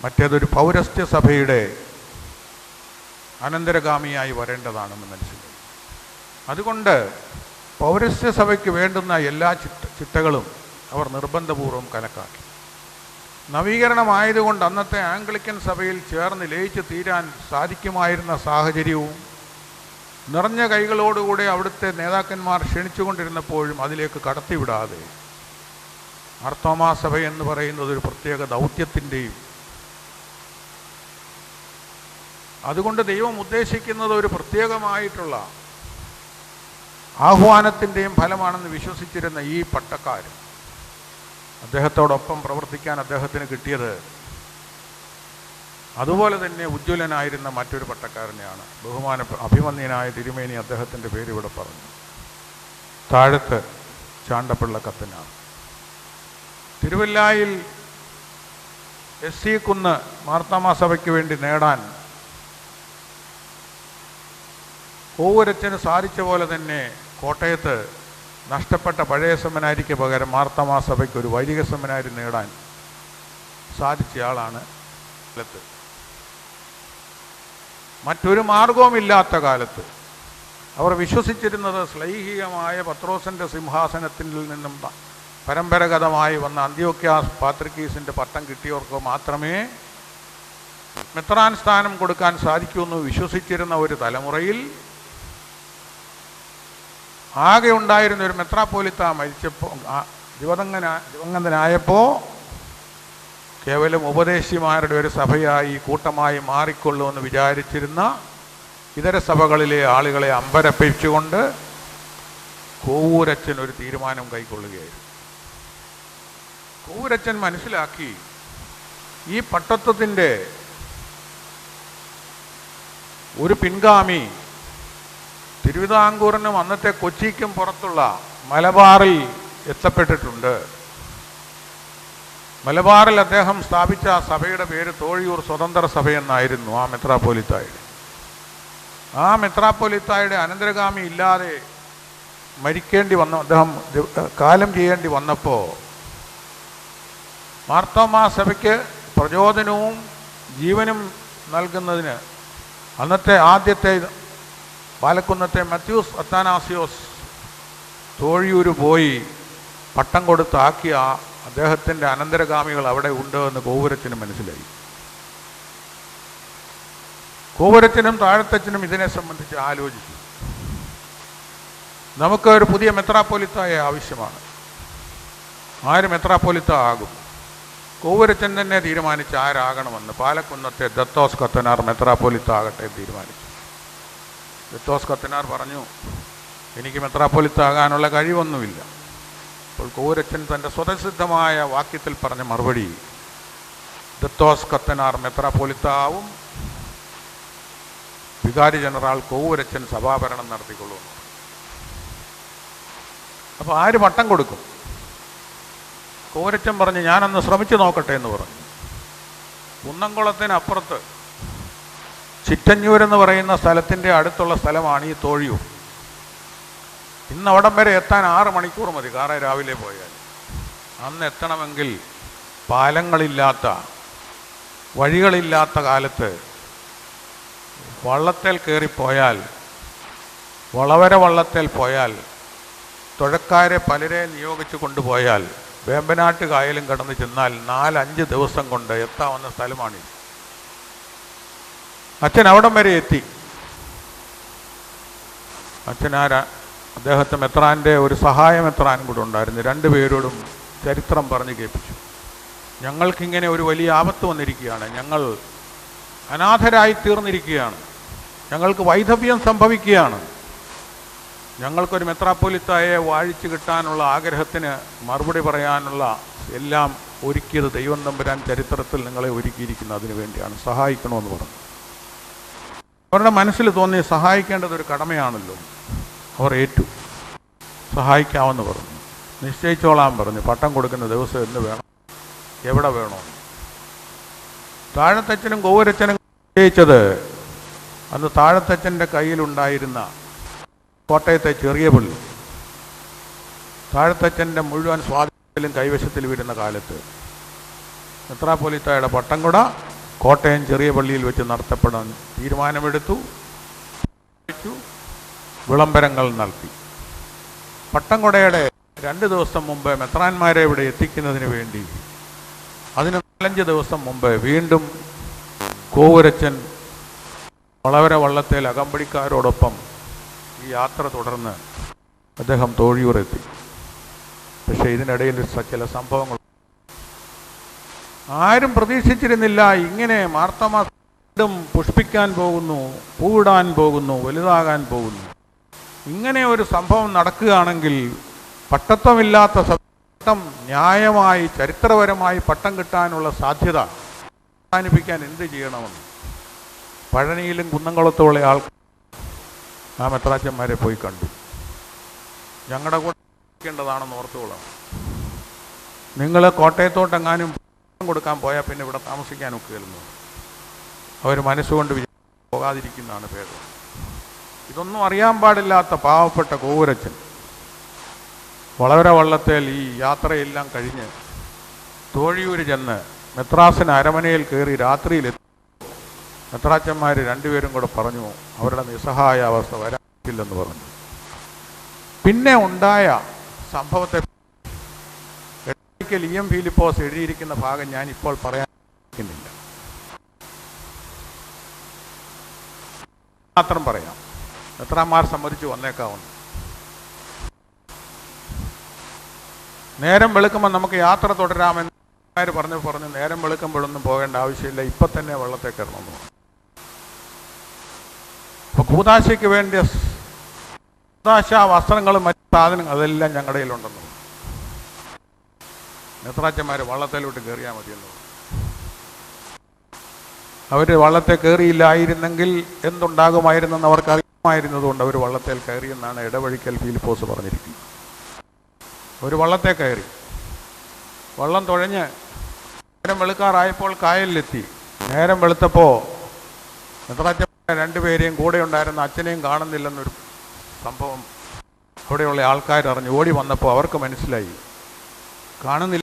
Speaker 2: മറ്റേതൊരു പൗരസ്ത്യ സഭയുടെ അനന്തരഗാമിയായി വരേണ്ടതാണെന്ന് മനസ്സിലായി. അതുകൊണ്ട് പൗരസ്ത്യ സഭയ്ക്ക് വേണ്ടുന്ന എല്ലാ ചിട്ടകളും അവർ നിർബന്ധപൂർവ്വം കണക്കാക്കി. നവീകരണമായതുകൊണ്ട് അന്നത്തെ ആംഗ്ലിക്കൻ സഭയിൽ ചേർന്ന് ലയിച്ച് തീരാൻ സാധിക്കുമായിരുന്ന സാഹചര്യവും നിറഞ്ഞ കൈകളോടുകൂടെ അവിടുത്തെ നേതാക്കന്മാർ ക്ഷണിച്ചുകൊണ്ടിരുന്നപ്പോഴും അതിലേക്ക് കടത്തിവിടാതെ മാർത്തോമാ സഭ എന്ന് പറയുന്നത് ഒരു പ്രത്യേക ദൗത്യത്തിൻ്റെയും അതുകൊണ്ട് ദൈവം ഉദ്ദേശിക്കുന്നത് ഒരു പ്രത്യേകമായിട്ടുള്ള ആഹ്വാനത്തിൻ്റെയും ഫലമാണെന്ന് വിശ്വസിച്ചിരുന്ന ഈ പട്ടക്കാർ അദ്ദേഹത്തോടൊപ്പം പ്രവർത്തിക്കാൻ അദ്ദേഹത്തിന് കിട്ടിയത് അതുപോലെ തന്നെ ഉജ്ജ്വലനായിരുന്ന മറ്റൊരു പട്ടക്കാരനെയാണ്. അഭിമന്യനായ തിരുമേനി അദ്ദേഹത്തിൻ്റെ പേര് ഇവിടെ പറഞ്ഞു. താഴത്ത് ചാണ്ടപ്പിള്ള കത്തനാർ. തിരുവല്ലായിൽ SC കുന്ന് മാർത്തോമാ സഭയ്ക്ക് വേണ്ടി നേടാൻ കോവൂരച്ചന് സാധിച്ച പോലെ തന്നെ കോട്ടയത്ത് നഷ്ടപ്പെട്ട പഴയ സെമിനാരിക്ക് പകരം മാർത്തോമാ സഭയ്ക്ക് ഒരു വൈദിക സെമിനാരി നേടാൻ സാധിച്ചയാളാണ്. മറ്റൊരു മാർഗവുമില്ലാത്ത കാലത്ത് അവർ വിശ്വസിച്ചിരുന്നത് ശ്ലൈഹികമായ പത്രോസിൻ്റെ സിംഹാസനത്തിൽ നിന്നും പരമ്പരാഗതമായി വന്ന അന്ത്യോക്യാസ് പാത്രിക്കീസിൻ്റെ പട്ടം കിട്ടിയവർക്ക് മാത്രമേ മെത്രാൻ സ്ഥാനം കൊടുക്കാൻ സാധിക്കുമെന്ന് വിശ്വസിച്ചിരുന്ന ഒരു തലമുറയിൽ ആകെ ഉണ്ടായിരുന്ന ഒരു മെത്രാപ്പോലിത്ത മരിച്ചപ്പോൾ ദിവംഗതനായപ്പോൾ കേവലം ഉപദേശിമാരുടെ ഒരു സഭയായി കൂട്ടമായി മാറിക്കൊള്ളുമെന്ന് വിചാരിച്ചിരുന്ന ഇതര സഭകളിലെ ആളുകളെ അമ്പരപ്പിച്ചുകൊണ്ട് കോവൂരച്ചൻ ഒരു തീരുമാനം കൈക്കൊള്ളുകയായിരുന്നു. കോവൂരച്ചൻ മനസ്സിലാക്കി ഈ പട്ടത്വത്തിൻ്റെ ഒരു പിൻഗാമി തിരുവിതാംകൂറിനും അന്നത്തെ കൊച്ചിക്കും പുറത്തുള്ള മലബാറിൽ എത്തപ്പെട്ടിട്ടുണ്ട്. മലബാറിൽ അദ്ദേഹം സ്ഥാപിച്ച സഭയുടെ പേര് തോഴിയൂർ സ്വതന്ത്ര സഭയെന്നായിരുന്നു ആ മെത്രാപ്പോലിത്തായുടെ. ആ മെത്രാപ്പോലിത്തായുടെ അനന്തരഗാമി ഇല്ലാതെ മരിക്കേണ്ടി വന്ന അദ്ദേഹം കാലം ചെയ്യേണ്ടി വന്നപ്പോൾ മാർത്തോമാ സഭയ്ക്ക് പ്രചോദനവും ജീവനും നൽകുന്നതിന് അന്നത്തെ ആദ്യത്തെ പാലക്കുന്നത്തെ മത്യൂസ് അത്താനാസിയോസ് തോഴിയൂർ പോയി പട്ടം കൊടുത്താക്കിയ അദ്ദേഹത്തിൻ്റെ അനന്തരഗാമികൾ അവിടെ ഉണ്ട് എന്ന് കോവൂരച്ചന് മനസ്സിലായി. കോവൂരച്ചനും താഴത്തച്ഛനും ഇതിനെ സംബന്ധിച്ച് ആലോചിച്ചു. നമുക്ക് ഒരു പുതിയ മെത്രാപ്പോലിത്തായെ ആവശ്യമാണ്. ആര് മെത്രാപ്പോലിത്ത ആകും? കോവൂരച്ചൻ തന്നെ തീരുമാനിച്ച് ആരാകണമെന്ന്. പാലക്കുന്നത്തെ ദത്തോസ് കത്തനാർ മെത്രാപ്പോലിത്ത ആകട്ടെ തീരുമാനിച്ചു. ദത്തോസ് കത്തനാർ പറഞ്ഞു, എനിക്ക് മെത്രാപ്പോലിത്ത ആകാനുള്ള കഴിവൊന്നുമില്ല. അപ്പോൾ കോവൂരച്ചൻ തൻ്റെ സ്വതസിദ്ധമായ വാക്യത്തിൽ പറഞ്ഞ മറുപടി, ദത്തോസ് കത്തനാർ മെത്രാപ്പോലിത്ത ആവും, വികാരി ജനറൽ കോവൂരച്ചൻ സഭാഭരണം നടത്തിക്കൊള്ളുന്നു. അപ്പോൾ ആര് പട്ടം കൊടുക്കും? കോവൂരച്ചൻ പറഞ്ഞ് ഞാനൊന്ന് ശ്രമിച്ചു നോക്കട്ടെ എന്ന് പറഞ്ഞു. കുന്നംകുളത്തിനപ്പുറത്ത് ചിറ്റഞ്ഞൂരെന്ന് പറയുന്ന സ്ഥലത്തിൻ്റെ അടുത്തുള്ള സ്ഥലമാണ് ഈ തോഴിയൂർ. ഇന്ന് അവിടം വരെ എത്താൻ 6 മണിക്കൂർ മതി കാറെ രാവിലെ പോയാൽ. അന്ന് എത്തണമെങ്കിൽ പാലങ്ങളില്ലാത്ത വഴികളില്ലാത്ത കാലത്ത് വള്ളത്തേൽ കയറിപ്പോയാൽ, വളവര വള്ളത്തേൽ പോയാൽ, തുഴക്കാരെ പലരെ നിയോഗിച്ച് കൊണ്ടുപോയാൽ വേമ്പനാട്ട് കായലും കടന്ന് ചെന്നാൽ 4-5 ദിവസം കൊണ്ട് എത്താവുന്ന സ്ഥലമാണിത്. അച്ഛൻ അവിടം വരെ എത്തി. അദ്ദേഹത്തെ മെത്രാൻ്റെ ഒരു സഹായ മെത്രാൻ കൂടെ ഉണ്ടായിരുന്നു. 2 പേരോടും ചരിത്രം പറഞ്ഞ് കേൾപ്പിച്ചു. ഞങ്ങൾക്കിങ്ങനെ ഒരു വലിയ ആപത്ത് വന്നിരിക്കുകയാണ്, ഞങ്ങൾ അനാഥരായി തീർന്നിരിക്കുകയാണ്, ഞങ്ങൾക്ക് വൈധവ്യം സംഭവിക്കുകയാണ്, ഞങ്ങൾക്കൊരു മെത്രാപ്പോലിത്തായെ വാഴിച്ചു കിട്ടാനുള്ള ആഗ്രഹത്തിന് മറുപടി പറയാനുള്ള എല്ലാം ഒരുക്കിയത് ദൈവം തമ്പുരാൻ ചരിത്രത്തിൽ നിങ്ങളെ ഒരുക്കിയിരിക്കുന്നു, അതിനു വേണ്ടിയാണ്, സഹായിക്കണമെന്ന് പറഞ്ഞു. അവരുടെ മനസ്സിൽ തോന്നി സഹായിക്കേണ്ടത് ഒരു കടമയാണല്ലോ. അവർ ഏറ്റു, സഹായിക്കാമെന്ന് പറഞ്ഞു. നിശ്ചയിച്ചോളാൻ പറഞ്ഞു. പട്ടം കൊടുക്കുന്ന ദിവസം എന്ന് വേണം, എവിടെ വേണോ. താഴത്തച്ഛനും കോവൂരച്ചനും നിശ്ചയിച്ചത് അന്ന് താഴത്തച്ഛൻ്റെ കയ്യിലുണ്ടായിരുന്ന കോട്ടയത്തെ ചെറിയ പള്ളി, താഴത്തച്ഛൻ്റെ മുഴുവൻ സ്വാധീനത്തിലും കൈവശത്തിൽ വരുന്ന കാലത്ത് മെത്രാപ്പോലിത്തായുടെ പട്ടം കൂട കോട്ടയം ചെറിയ പള്ളിയിൽ വെച്ച് നടത്തപ്പെടാൻ തീരുമാനമെടുത്തു. വിളംബരങ്ങൾ നടത്തി. പട്ടംകൊടയുടെ 2 ദിവസം മുമ്പ് മെത്രാന്മാരെ ഇവിടെ എത്തിക്കുന്നതിന് വേണ്ടി അതിന് 4-5 ദിവസം മുമ്പ് വീണ്ടും കോവൂരച്ചൻ വളവര വള്ളത്തേൽ അകമ്പടിക്കാരോടൊപ്പം ഈ യാത്ര തുടർന്ന് അദ്ദേഹം തോഴിയൂർ എത്തി. പക്ഷേ ഇതിനിടയിൽ ചില സംഭവങ്ങൾ ആരും പ്രതീക്ഷിച്ചിരുന്നില്ല. ഇങ്ങനെ മാർത്തോമാ വീണ്ടും പുഷ്പിക്കാൻ പോകുന്നു, പൂവിടാൻ പോകുന്നു, വലുതാകാൻ പോകുന്നു. ഇങ്ങനെ ഒരു സംഭവം നടക്കുകയാണെങ്കിൽ പട്ടത്വമില്ലാത്ത പട്ടം ന്യായമായി ചരിത്രപരമായി പട്ടം കിട്ടാനുള്ള സാധ്യത അവസാനിപ്പിക്കാൻ എന്ത് ചെയ്യണമെന്ന് പഴനിയിലും കുന്നംകുളത്തുള്ള ആൾക്കാർ ആ മെത്രാച്ചന്മാരെ പോയി കണ്ടു. ഞങ്ങളുടെ കൂടെ േണ്ടതാണെന്ന് ഓർത്തുകൊള്ളാം. നിങ്ങൾ കോട്ടയത്തോട്ടെങ്ങാനും കൊടുക്കാൻ പോയാൽ പിന്നെ ഇവിടെ താമസിക്കാൻ ഒക്കുകയില്ലെന്ന് അവർ മനസ്സുകൊണ്ട് പോകാതിരിക്കുന്നതാണ് ഭേദം. ഇതൊന്നും അറിയാൻ പാടില്ലാത്ത പാവപ്പെട്ട കോവൂരച്ചൻ വളവര വള്ളത്തേൽ ഈ യാത്രയെല്ലാം കഴിഞ്ഞ് തോഴിയൂർ ചെന്ന് മെത്രാസിന് അരമനയിൽ കയറി രാത്രിയിലെത്തി. മെത്രാച്ചന്മാർ രണ്ടുപേരും കൂടെ പറഞ്ഞു അവരുടെ നിസ്സഹായ അവസ്ഥ വരാനില്ലെന്ന് പറഞ്ഞു. പിന്നെ ഉണ്ടായ സംഭവത്തെ EM ഫിലിപ്പോസ് എഴുതിയിരിക്കുന്ന ഭാഗം ഞാൻ ഇപ്പോൾ പറയാനില്ല, മാത്രം പറയാം. മെത്രാന്മാർ സമ്മതിച്ചു വന്നേക്കാവുന്നു. നേരം വെളുക്കുമ്പോൾ നമുക്ക് യാത്ര തുടരാമെന്ന് പറഞ്ഞു നേരം വെളുക്കുമ്പോഴൊന്നും പോകേണ്ട ആവശ്യമില്ല, ഇപ്പം തന്നെ വെള്ളത്തെ കയറണമെന്ന് പറഞ്ഞു. അപ്പോൾ കൂതാശയ്ക്ക് വേണ്ടിയ കൂതാശ വസ്ത്രങ്ങളും മറ്റ് സാധനങ്ങൾ അതെല്ലാം ഞങ്ങളുടെ കയ്യിലുണ്ടെന്ന് പറഞ്ഞു. മെത്രാച്ചന്മാർ വള്ളത്തിലോട്ട് കയറിയാൽ മതിയെന്ന് പറഞ്ഞു. അവർ വള്ളത്തെ കയറിയില്ലായിരുന്നെങ്കിൽ എന്തുണ്ടാകുമായിരുന്നെന്ന് അവർക്ക് അറിയാമായിരുന്നതുകൊണ്ട് അവർ വള്ളത്തേൽ കയറിയെന്നാണ് ഇടവഴിക്കൽ ഫിലിപ്പോസ് പറഞ്ഞിരിക്കുന്നത്. ഒരു വള്ളത്തെ കയറി, വള്ളം തുഴഞ്ഞ് നേരം വെളുക്കാറായപ്പോൾ കായലിലെത്തി. നേരം വെളുത്തപ്പോൾ മെത്രാച്ചന്മാരെ രണ്ടുപേരെയും കൂടെ ഉണ്ടായിരുന്ന അച്ഛനെയും കാണുന്നില്ലെന്നൊരു സംഭവം അവിടെയുള്ള ആൾക്കാർ അറിഞ്ഞു. ഓടി വന്നപ്പോൾ അവർക്ക് മനസ്സിലായി കാണുന്നില്ലെങ്കിൽ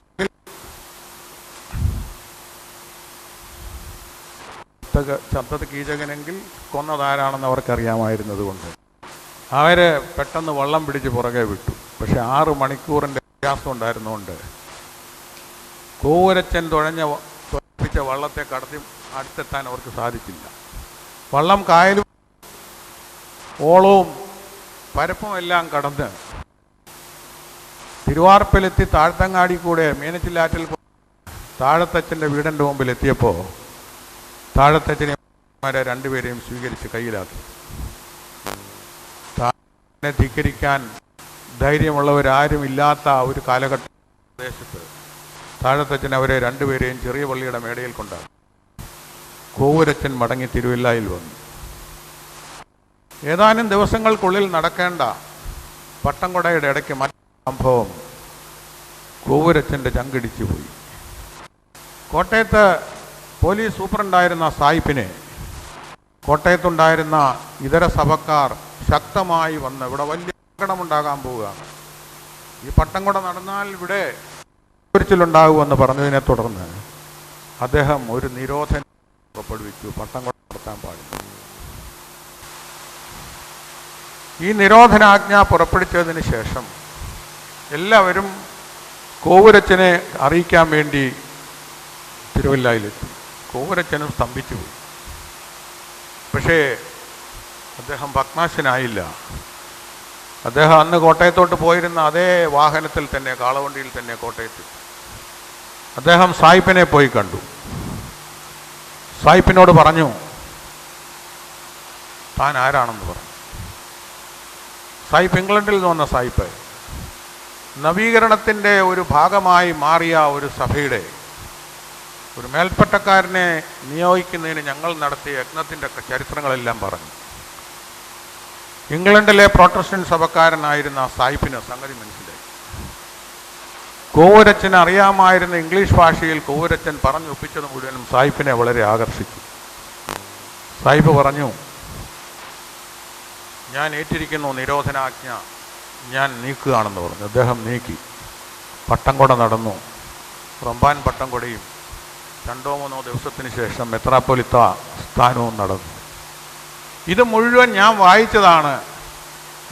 Speaker 2: ചത്തത് കീചകനെങ്കിൽ കൊന്നതാരാണെന്ന് അവർക്കറിയാമായിരുന്നതുകൊണ്ട് അവർ പെട്ടെന്ന് വള്ളം പിടിച്ച് പുറകെ വിട്ടു. പക്ഷെ 6 മണിക്കൂറിൻ്റെ വ്യത്യാസം ഉണ്ടായിരുന്നുകൊണ്ട് കോവൂരച്ചൻ തുഴപ്പിച്ച വള്ളത്തെ കടത്തി അടുത്തെത്താൻ അവർക്ക് സാധിച്ചില്ല. വള്ളം കായലും ഓളവും പരപ്പും എല്ലാം കടന്ന് തിരുവാർപ്പിലെത്തി താഴ്ത്തങ്ങാടി കൂടെ മീനച്ചിലാറ്റിൽ താഴത്തച്ഛൻ്റെ വീടിൻ്റെ മുമ്പിൽ എത്തിയപ്പോൾ താഴത്തച്ഛനെ രണ്ടുപേരെയും സ്വീകരിച്ച് കയ്യിലാക്കി. താഴെ ധിക്കരിക്കാൻ ധൈര്യമുള്ളവരാരും ഇല്ലാത്ത ഒരു കാലഘട്ട പ്രദേശത്ത് താഴത്തച്ഛൻ അവരെ രണ്ടുപേരെയും ചെറിയ പള്ളിയുടെ മേടയിൽ കൊണ്ടാണ്. കോവൂരച്ചൻ മടങ്ങി തിരുവല്ലയിൽ വന്നു. ഏതാനും ദിവസങ്ങൾക്കുള്ളിൽ നടക്കേണ്ട പട്ടംകൊടയുടെ ഇടയ്ക്ക് മറ്റു സംഭവം കോവൂരച്ചൻ്റെ ചങ്കിടിച്ചു പോയി. കോട്ടയത്ത് പോലീസ് സൂപ്രണ്ടായിരുന്ന സായിപ്പിനെ കോട്ടയത്തുണ്ടായിരുന്ന ഇതര സഭക്കാർ ശക്തമായി വന്ന് ഇവിടെ വലിയ അപകടമുണ്ടാകാൻ പോവുകയാണ്, ഈ പട്ടംകൊട നടന്നാൽ ഇവിടെ കുരിച്ചിലുണ്ടാകുമെന്ന് പറഞ്ഞതിനെ തുടർന്ന് അദ്ദേഹം ഒരു നിരോധനം പുറപ്പെടുവിച്ചു. പട്ടംകൊട നടത്താൻ പാടില്ല. ഈ നിരോധനാജ്ഞ പുറപ്പെടുവിച്ചതിന് ശേഷം എല്ലാവരും കോവൂരച്ചനെ അറിയിക്കാൻ വേണ്ടി തിരുവല്ലയിലെത്തി. കോവൂരച്ചനും സ്തംഭിച്ചു പോയി. പക്ഷേ അദ്ദേഹം ഭഗ്നാശനായില്ല. അദ്ദേഹം അന്ന് കോട്ടയത്തോട്ട് പോയിരുന്ന അതേ വാഹനത്തിൽ തന്നെ, കാളവണ്ടിയിൽ തന്നെ കോട്ടയത്ത്. അദ്ദേഹം സായിപ്പിനെ പോയി കണ്ടു. സായിപ്പിനോട് പറഞ്ഞു താൻ ആരാണെന്ന് പറഞ്ഞു. സായിപ്പ് ഇംഗ്ലണ്ടിൽ നിന്ന് വന്ന സായിപ്പ് നവീകരണത്തിൻ്റെ ഒരു ഭാഗമായി മാറിയ ഒരു സഭയുടെ ഒരു മേൽപ്പട്ടക്കാരനെ നിയോഗിക്കുന്നതിന് ഞങ്ങൾ നടത്തിയ യജ്ഞത്തിൻ്റെ ചരിത്രങ്ങളെല്ലാം പറഞ്ഞു. ഇംഗ്ലണ്ടിലെ പ്രൊട്ടസ്റ്റന്റ് സഭക്കാരനായിരുന്ന സായിപ്പിന് സംഗതി മനസ്സിലായി. കോവൂരച്ചന് അറിയാമായിരുന്ന ഇംഗ്ലീഷ് ഭാഷയിൽ കോവൂരച്ചൻ പറഞ്ഞൊപ്പിച്ചത് മുഴുവനും സായിപ്പിനെ വളരെ ആകർഷിച്ചു. സായിപ്പ് പറഞ്ഞു, ഞാൻ ഏറ്റിരിക്കുന്നു നിരോധനാജ്ഞ, ഞാൻ നീക്കുകയാണെന്ന് പറഞ്ഞു. അദ്ദേഹം നീക്കി. പട്ടംകൊട നടന്നു. റംബാൻ പട്ടംകൊടയും 2-3 ദിവസത്തിന് ശേഷം മെത്രാപ്പൊലിത്ത സ്ഥാനവും നടന്നു. ഇത് മുഴുവൻ ഞാൻ വായിച്ചതാണ്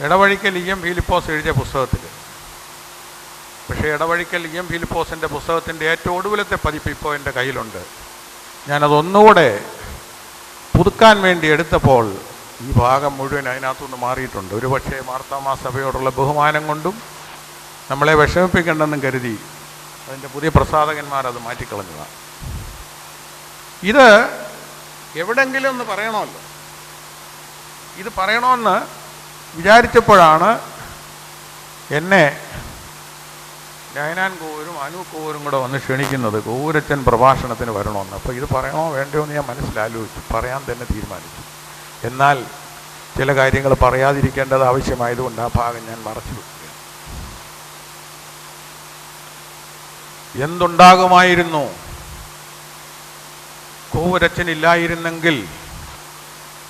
Speaker 2: ഇടവഴിക്കൽ EM ഫിലിപ്പോസ് എഴുതിയ പുസ്തകത്തിൽ. പക്ഷേ ഇടവഴിക്കൽ EM ഫിലിപ്പോസിൻ്റെ പുസ്തകത്തിൻ്റെ ഏറ്റവും ഒടുവിലത്തെ പതിപ്പ് ഇപ്പോൾ എൻ്റെ കയ്യിലുണ്ട്. ഞാനതൊന്നുകൂടെ പുതുക്കാൻ വേണ്ടി എടുത്തപ്പോൾ ഈ ഭാഗം മുഴുവൻ അതിനകത്തുനിന്ന് മാറിയിട്ടുണ്ട്. ഒരുപക്ഷെ മാർത്തോമാ സഭയോടുള്ള ബഹുമാനം കൊണ്ടും നമ്മളെ വിഷമിപ്പിക്കണ്ടെന്നും കരുതി അതിൻ്റെ പുതിയ പ്രസാധകന്മാർ അത് മാറ്റിക്കളഞ്ഞതാണ്. ഇത് എവിടെങ്കിലും ഒന്ന് പറയണമല്ലോ. ഇത് പറയണമെന്ന് വിചാരിച്ചപ്പോഴാണ് എന്നെ നയനാൻ കോവൂരും അനു കോവൂരും കൂടെ വന്ന് ക്ഷണിക്കുന്നത് കോവൂരച്ചൻ പ്രഭാഷണത്തിന് വരണമെന്ന്. അപ്പോൾ ഇത് പറയണോ വേണ്ടയോ എന്ന് ഞാൻ മനസ്സിലാലോചിച്ചു. പറയാൻ തന്നെ തീരുമാനിച്ചു. എന്നാൽ ചില കാര്യങ്ങൾ പറയാതിരിക്കേണ്ടത് ആവശ്യമായതുകൊണ്ട് ആ ഭാഗം ഞാൻ മറച്ചു വെക്കുകയാണ്. എന്തുണ്ടാകുമായിരുന്നു കോവൂരച്ചനില്ലായിരുന്നെങ്കിൽ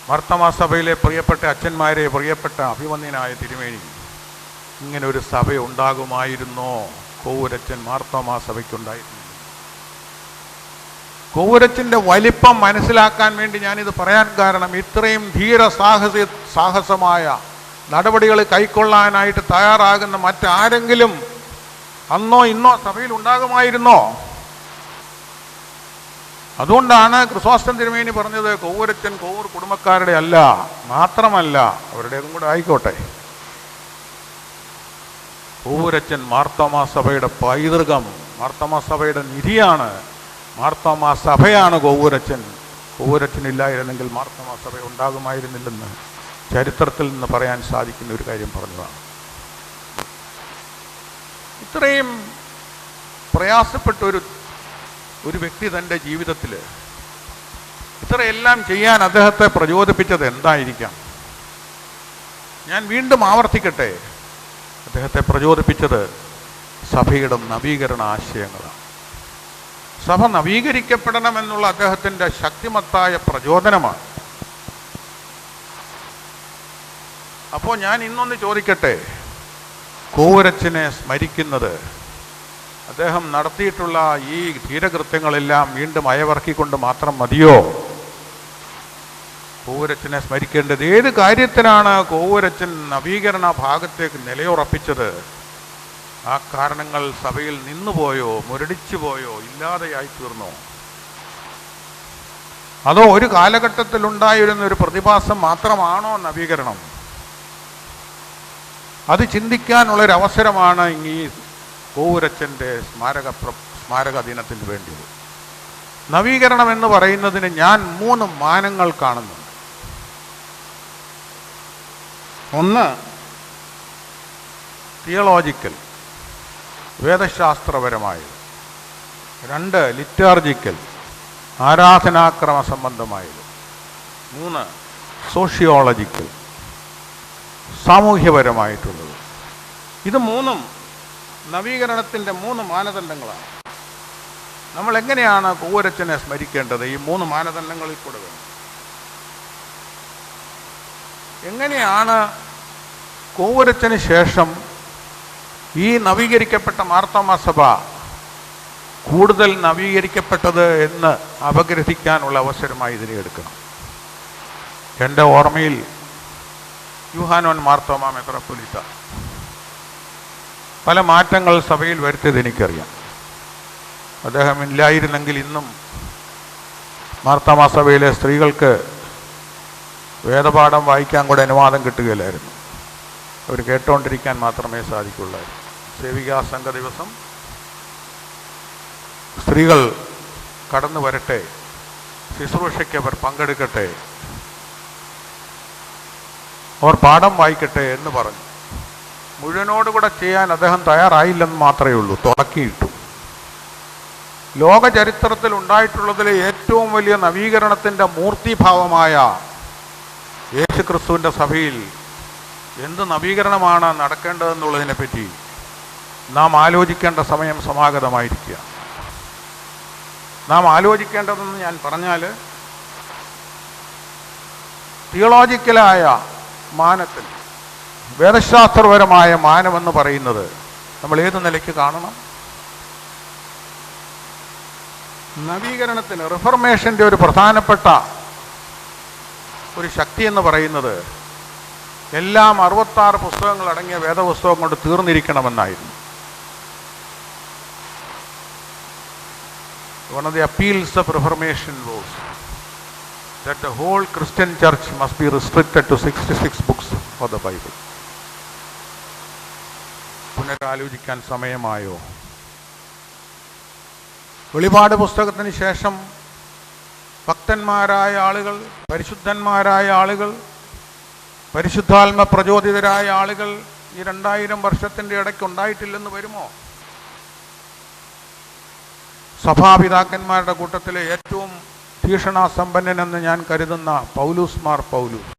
Speaker 2: മാർത്തോമാ സഭയിലെ പ്രിയപ്പെട്ട അച്ഛന്മാരെ, പ്രിയപ്പെട്ട അഭിമന്യനായ തിരുമേനി, ഇങ്ങനെ ഒരു സഭ ഉണ്ടാകുമായിരുന്നോ? കോവൂരച്ചൻ മാർത്തോമാ സഭയ്ക്കുണ്ടായിരുന്നു. കോവൂരച്ചൻ്റെ വലിപ്പം മനസ്സിലാക്കാൻ വേണ്ടി ഞാനിത് പറയാൻ കാരണം, ഇത്രയും സാഹസമായ നടപടികൾ കൈക്കൊള്ളാനായിട്ട് തയ്യാറാകുന്ന മറ്റാരെങ്കിലും അന്നോ ഇന്നോ സഭയിൽ ഉണ്ടാകുമായിരുന്നോ? അതുകൊണ്ടാണ് ക്രിസോസ്റ്റം തിരുമേനി പറഞ്ഞത്, കോവൂരച്ചൻ കോവൂർ കുടുംബക്കാരുടെ അല്ല, മാത്രമല്ല അവരുടേതും കൂടെ ആയിക്കോട്ടെ, കോവൂരച്ചൻ മാർത്തോമാ സഭയുടെ പൈതൃകം, മാർത്തോമാ സഭയുടെ നിധിയാണ്, മാർത്തോമാ സഭയാണ് കോവൂരച്ചൻ. കോവൂരച്ചനില്ലായിരുന്നെങ്കിൽ മാർത്തോമാ സഭ ഉണ്ടാകുമായിരുന്നില്ലെന്ന് ചരിത്രത്തിൽ നിന്ന് പറയാൻ സാധിക്കുന്ന ഒരു കാര്യം പറഞ്ഞതാണ്. ഇത്രയും പ്രയാസപ്പെട്ട ഒരു വ്യക്തി തൻ്റെ ജീവിതത്തിൽ ഇത്രയെല്ലാം ചെയ്യാൻ അദ്ദേഹത്തെ പ്രചോദിപ്പിച്ചത് എന്തായിരിക്കാം? ഞാൻ വീണ്ടും ആവർത്തിക്കട്ടെ, അദ്ദേഹത്തെ പ്രചോദിപ്പിച്ചത് സഭയുടെ നവീകരണ ആശയങ്ങളാണ്. സഭ നവീകരിക്കപ്പെടണമെന്നുള്ള അദ്ദേഹത്തിൻ്റെ ശക്തിമത്തായ പ്രചോദനമാണ്. അപ്പോൾ ഞാൻ ഇന്നൊന്ന് ചോദിക്കട്ടെ, കോവൂരച്ചനെ സ്മരിക്കുന്നത്, അദ്ദേഹം നടത്തിയിട്ടുള്ള ഈ ധീരകൃത്യങ്ങളെല്ലാം വീണ്ടും അയവിറക്കിക്കൊണ്ട് മാത്രം മതിയോ? കോവൂരച്ചനെ സ്മരിക്കേണ്ടത് ഏത് കാര്യത്തിനാണ് കോവൂരച്ചൻ നവീകരണ ഭാഗത്തേക്ക് നിലയുറപ്പിച്ചത്? ആ കാരണങ്ങൾ സഭയിൽ നിന്നുപോയോ, മുരടിച്ചു പോയോ, ഇല്ലാതെയായി തീർന്നോ? അതോ ഒരു കാലഘട്ടത്തിലുണ്ടായിരുന്ന ഒരു പ്രതിഭാസം മാത്രമാണോ നവീകരണം? അത് ചിന്തിക്കാനുള്ളൊരവസരമാണ് ഈ കോവൂരച്ചൻ്റെ സ്മാരക ദിനത്തിന് വേണ്ടിയത്. നവീകരണം എന്ന് പറയുന്നതിന് ഞാൻ 3 മാനങ്ങൾ കാണുന്നുണ്ട്. ഒന്ന്, തിയോളജിക്കൽ, വേദശാസ്ത്രപരമായത്. 2, ലിറ്റാർജിക്കൽ, ആരാധനാക്രമ സംബന്ധമായത്. 3, സോഷ്യോളജിക്കൽ, സാമൂഹ്യപരമായിട്ടുള്ളത്. ഇത് 3ഉം നവീകരണത്തിൻ്റെ 3 മാനദണ്ഡങ്ങളാണ്. നമ്മൾ എങ്ങനെയാണ് കോവൂരച്ചനെ സ്മരിക്കേണ്ടത്? ഈ 3 മാനദണ്ഡങ്ങളിൽ കൂടെ വേണം. എങ്ങനെയാണ് കോവൂരച്ചന് ശേഷം ഈ നവീകരിക്കപ്പെട്ട മാർത്തോമാ സഭ കൂടുതൽ നവീകരിക്കപ്പെട്ടത് എന്ന് അപഗ്രഥിക്കാനുള്ള അവസരമായി ഇതിനെ എടുക്കണം. എൻ്റെ ഓർമ്മയിൽ യൂഹാനോൻ മാർത്തോമാ മെത്രാപ്പൊലീത്ത പല മാറ്റങ്ങൾ സഭയിൽ വരുത്തിയത് എനിക്കറിയാം. അദ്ദേഹം ഇല്ലായിരുന്നെങ്കിൽ ഇന്നും മാർത്തോമാ സഭയിലെ സ്ത്രീകൾക്ക് വേദപാഠം വായിക്കാൻ കൂടെ അനുവാദം കിട്ടുകയില്ലായിരുന്നു. അവർ കേട്ടുകൊണ്ടിരിക്കാൻ മാത്രമേ സാധിക്കുള്ളായിരുന്നു. സേവികാ സംഘ ദിവസം സ്ത്രീകൾ കടന്നു വരട്ടെ, ശുശ്രൂഷയ്ക്ക് അവർ പങ്കെടുക്കട്ടെ, അവർ പാഠം വായിക്കട്ടെ എന്ന് പറഞ്ഞു. മുഴുവനോടുകൂടെ ചെയ്യാൻ അദ്ദേഹം തയ്യാറായില്ലെന്ന് മാത്രമേ ഉള്ളൂ, തുടക്കിയിട്ടു. ലോക ചരിത്രത്തിൽ ഉണ്ടായിട്ടുള്ളതിലെ ഏറ്റവും വലിയ നവീകരണത്തിൻ്റെ മൂർത്തിഭാവമായ യേശുക്രിസ്തുവിൻ്റെ സഭയിൽ എന്ത് നവീകരണമാണ് നടക്കേണ്ടതെന്നുള്ളതിനെപ്പറ്റി നാം ആലോചിക്കേണ്ട സമയം സമാഗതമായിരിക്കുക. നാം ആലോചിക്കേണ്ടതെന്ന് ഞാൻ പറഞ്ഞാൽ, തിയോളജിക്കലായ മാനത്തിൽ, വേദശാസ്ത്രപരമായ മാനമെന്ന് പറയുന്നത് നമ്മൾ ഏത് നിലയ്ക്ക് കാണണം? നവീകരണത്തിന്, റിഫർമേഷൻ്റെ ഒരു പ്രധാനപ്പെട്ട ഒരു ശക്തി എന്ന് പറയുന്നത് എല്ലാം 66 പുസ്തകങ്ങൾ അടങ്ങിയ വേദപുസ്തകം കൊണ്ട് തീർന്നിരിക്കണമെന്നായിരുന്നു. One of the appeals of Reformation was that the whole Christian church must be restricted to 66 books of the Bible. പുനരാലോചിക്കാൻ സമയമായോ? വെളിപാട് പുസ്തകത്തിന് ശേഷം ഭക്തന്മാരായ ആളുകൾ, പരിശുദ്ധന്മാരായ ആളുകൾ, പരിശുദ്ധാത്മ പ്രചോദിതരായ ആളുകൾ ഈ 2000 വർഷത്തിൻ്റെ ഇടയ്ക്ക് ഉണ്ടായിട്ടില്ലെന്ന് വരുമോ? സഭാപിതാക്കന്മാരുടെ കൂട്ടത്തിലെ ഏറ്റവും ഭീഷണാസമ്പന്നനെന്ന് ഞാൻ കരുതുന്ന പൗലൂസ് മാർ പൗലൂസ്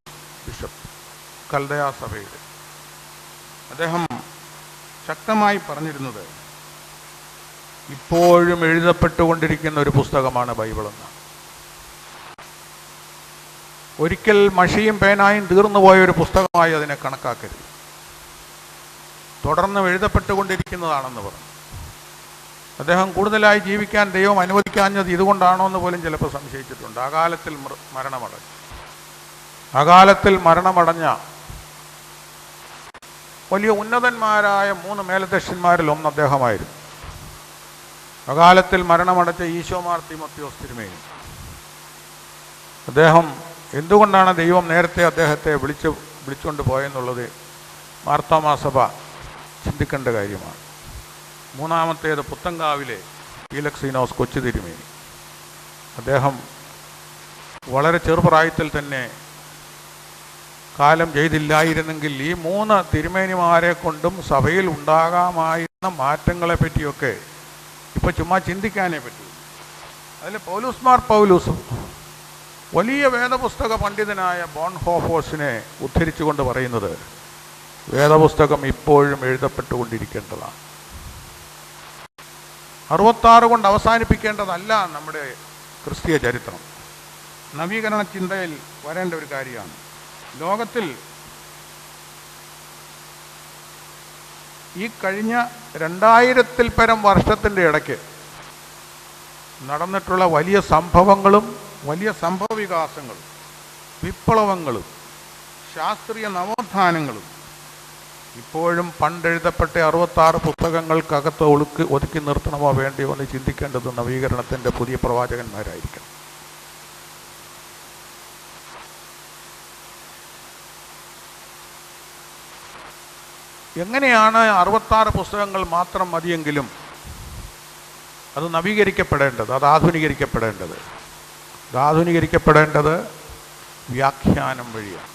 Speaker 2: ബിഷപ്പ്, കൽദയ സഭയുടെ, അദ്ദേഹം ശക്തമായി പറഞ്ഞിരുന്നത് ഇപ്പോഴും എഴുതപ്പെട്ടുകൊണ്ടിരിക്കുന്ന ഒരു പുസ്തകമാണ് ബൈബിളെന്ന്. ഒരിക്കൽ മഷിയും പേനായും തീർന്നുപോയ ഒരു പുസ്തകമായി അതിനെ കണക്കാക്കരുത്. തുടർന്ന് എഴുതപ്പെട്ടുകൊണ്ടിരിക്കുന്നതാണെന്ന് പറഞ്ഞു. അദ്ദേഹം കൂടുതലായി ജീവിക്കാൻ ദൈവം അനുവദിക്കാഞ്ഞത് ഇതുകൊണ്ടാണോ എന്ന് പോലും ചിലപ്പോൾ സംശയിച്ചിട്ടുണ്ട്. അകാലത്തിൽ മരണമടഞ്ഞ വലിയ ഉന്നതന്മാരായ 3 മേലധ്യക്ഷന്മാരിൽ ഒന്ന് അദ്ദേഹമായിരുന്നു. അകാലത്തിൽ മരണമടച്ച ഈശോമാർ തീമോത്തിയോസ് തിരുമേനി. അദ്ദേഹം എന്തുകൊണ്ടാണ് ദൈവം നേരത്തെ അദ്ദേഹത്തെ വിളിച്ചുകൊണ്ട് പോയെന്നുള്ളത് മാർത്തോമാ സഭ ചിന്തിക്കേണ്ട കാര്യമാണ്. മൂന്നാമത്തേത് പുത്തങ്കാവിലെ ഫീലക്സീനോസ് കൊച്ചു തിരുമേനി. അദ്ദേഹം വളരെ ചെറുപ്രായത്തിൽ തന്നെ കാലം ചെയ്തില്ലായിരുന്നെങ്കിൽ ഈ 3 തിരുമേനിമാരെ കൊണ്ടും സഭയിൽ ഉണ്ടാകാമായിരുന്ന മാറ്റങ്ങളെ പറ്റിയൊക്കെ ഇപ്പോൾ ചുമ്മാ ചിന്തിക്കാനേ പറ്റൂ. അതിൽ പൗലൂസും വലിയ വേദപുസ്തക പണ്ഡിതനായ ബോൺഹോഫേഴ്സിനെ ഉദ്ധരിച്ചുകൊണ്ട് പറയുന്നത് വേദപുസ്തകം ഇപ്പോഴും എഴുതപ്പെട്ടുകൊണ്ടിരിക്കേണ്ടതാണ്. 66 കൊണ്ട് അവസാനിപ്പിക്കേണ്ടതല്ല നമ്മുടെ ക്രിസ്തീയ ചരിത്രം. നവീകരണ ചിന്തയിൽ വരേണ്ട ഒരു കാര്യമാണ്. ലോകത്തിൽ ഈ കഴിഞ്ഞ 2000-ൽ പരം വർഷത്തിൻ്റെ ഇടയ്ക്ക് നടന്നിട്ടുള്ള വലിയ സംഭവങ്ങളും വലിയ സംഭവവികാസങ്ങളും വിപ്ലവങ്ങളും ശാസ്ത്രീയ നവോത്ഥാനങ്ങളും ഇപ്പോഴും പണ്ടെഴുതപ്പെട്ട 66 പുസ്തകങ്ങൾക്കകത്ത് ഒതുക്കി നിർത്തണമോ വേണ്ടിയോ എന്ന് ചിന്തിക്കേണ്ടത് നവീകരണത്തിൻ്റെ പുതിയ പ്രവാചകന്മാരായിരിക്കണം. എങ്ങനെയാണ് 66 പുസ്തകങ്ങൾ മാത്രം മതിയെങ്കിലും അത് നവീകരിക്കപ്പെടേണ്ടത്, അത് ആധുനികരിക്കപ്പെടേണ്ടത് വ്യാഖ്യാനം വഴിയാണ്.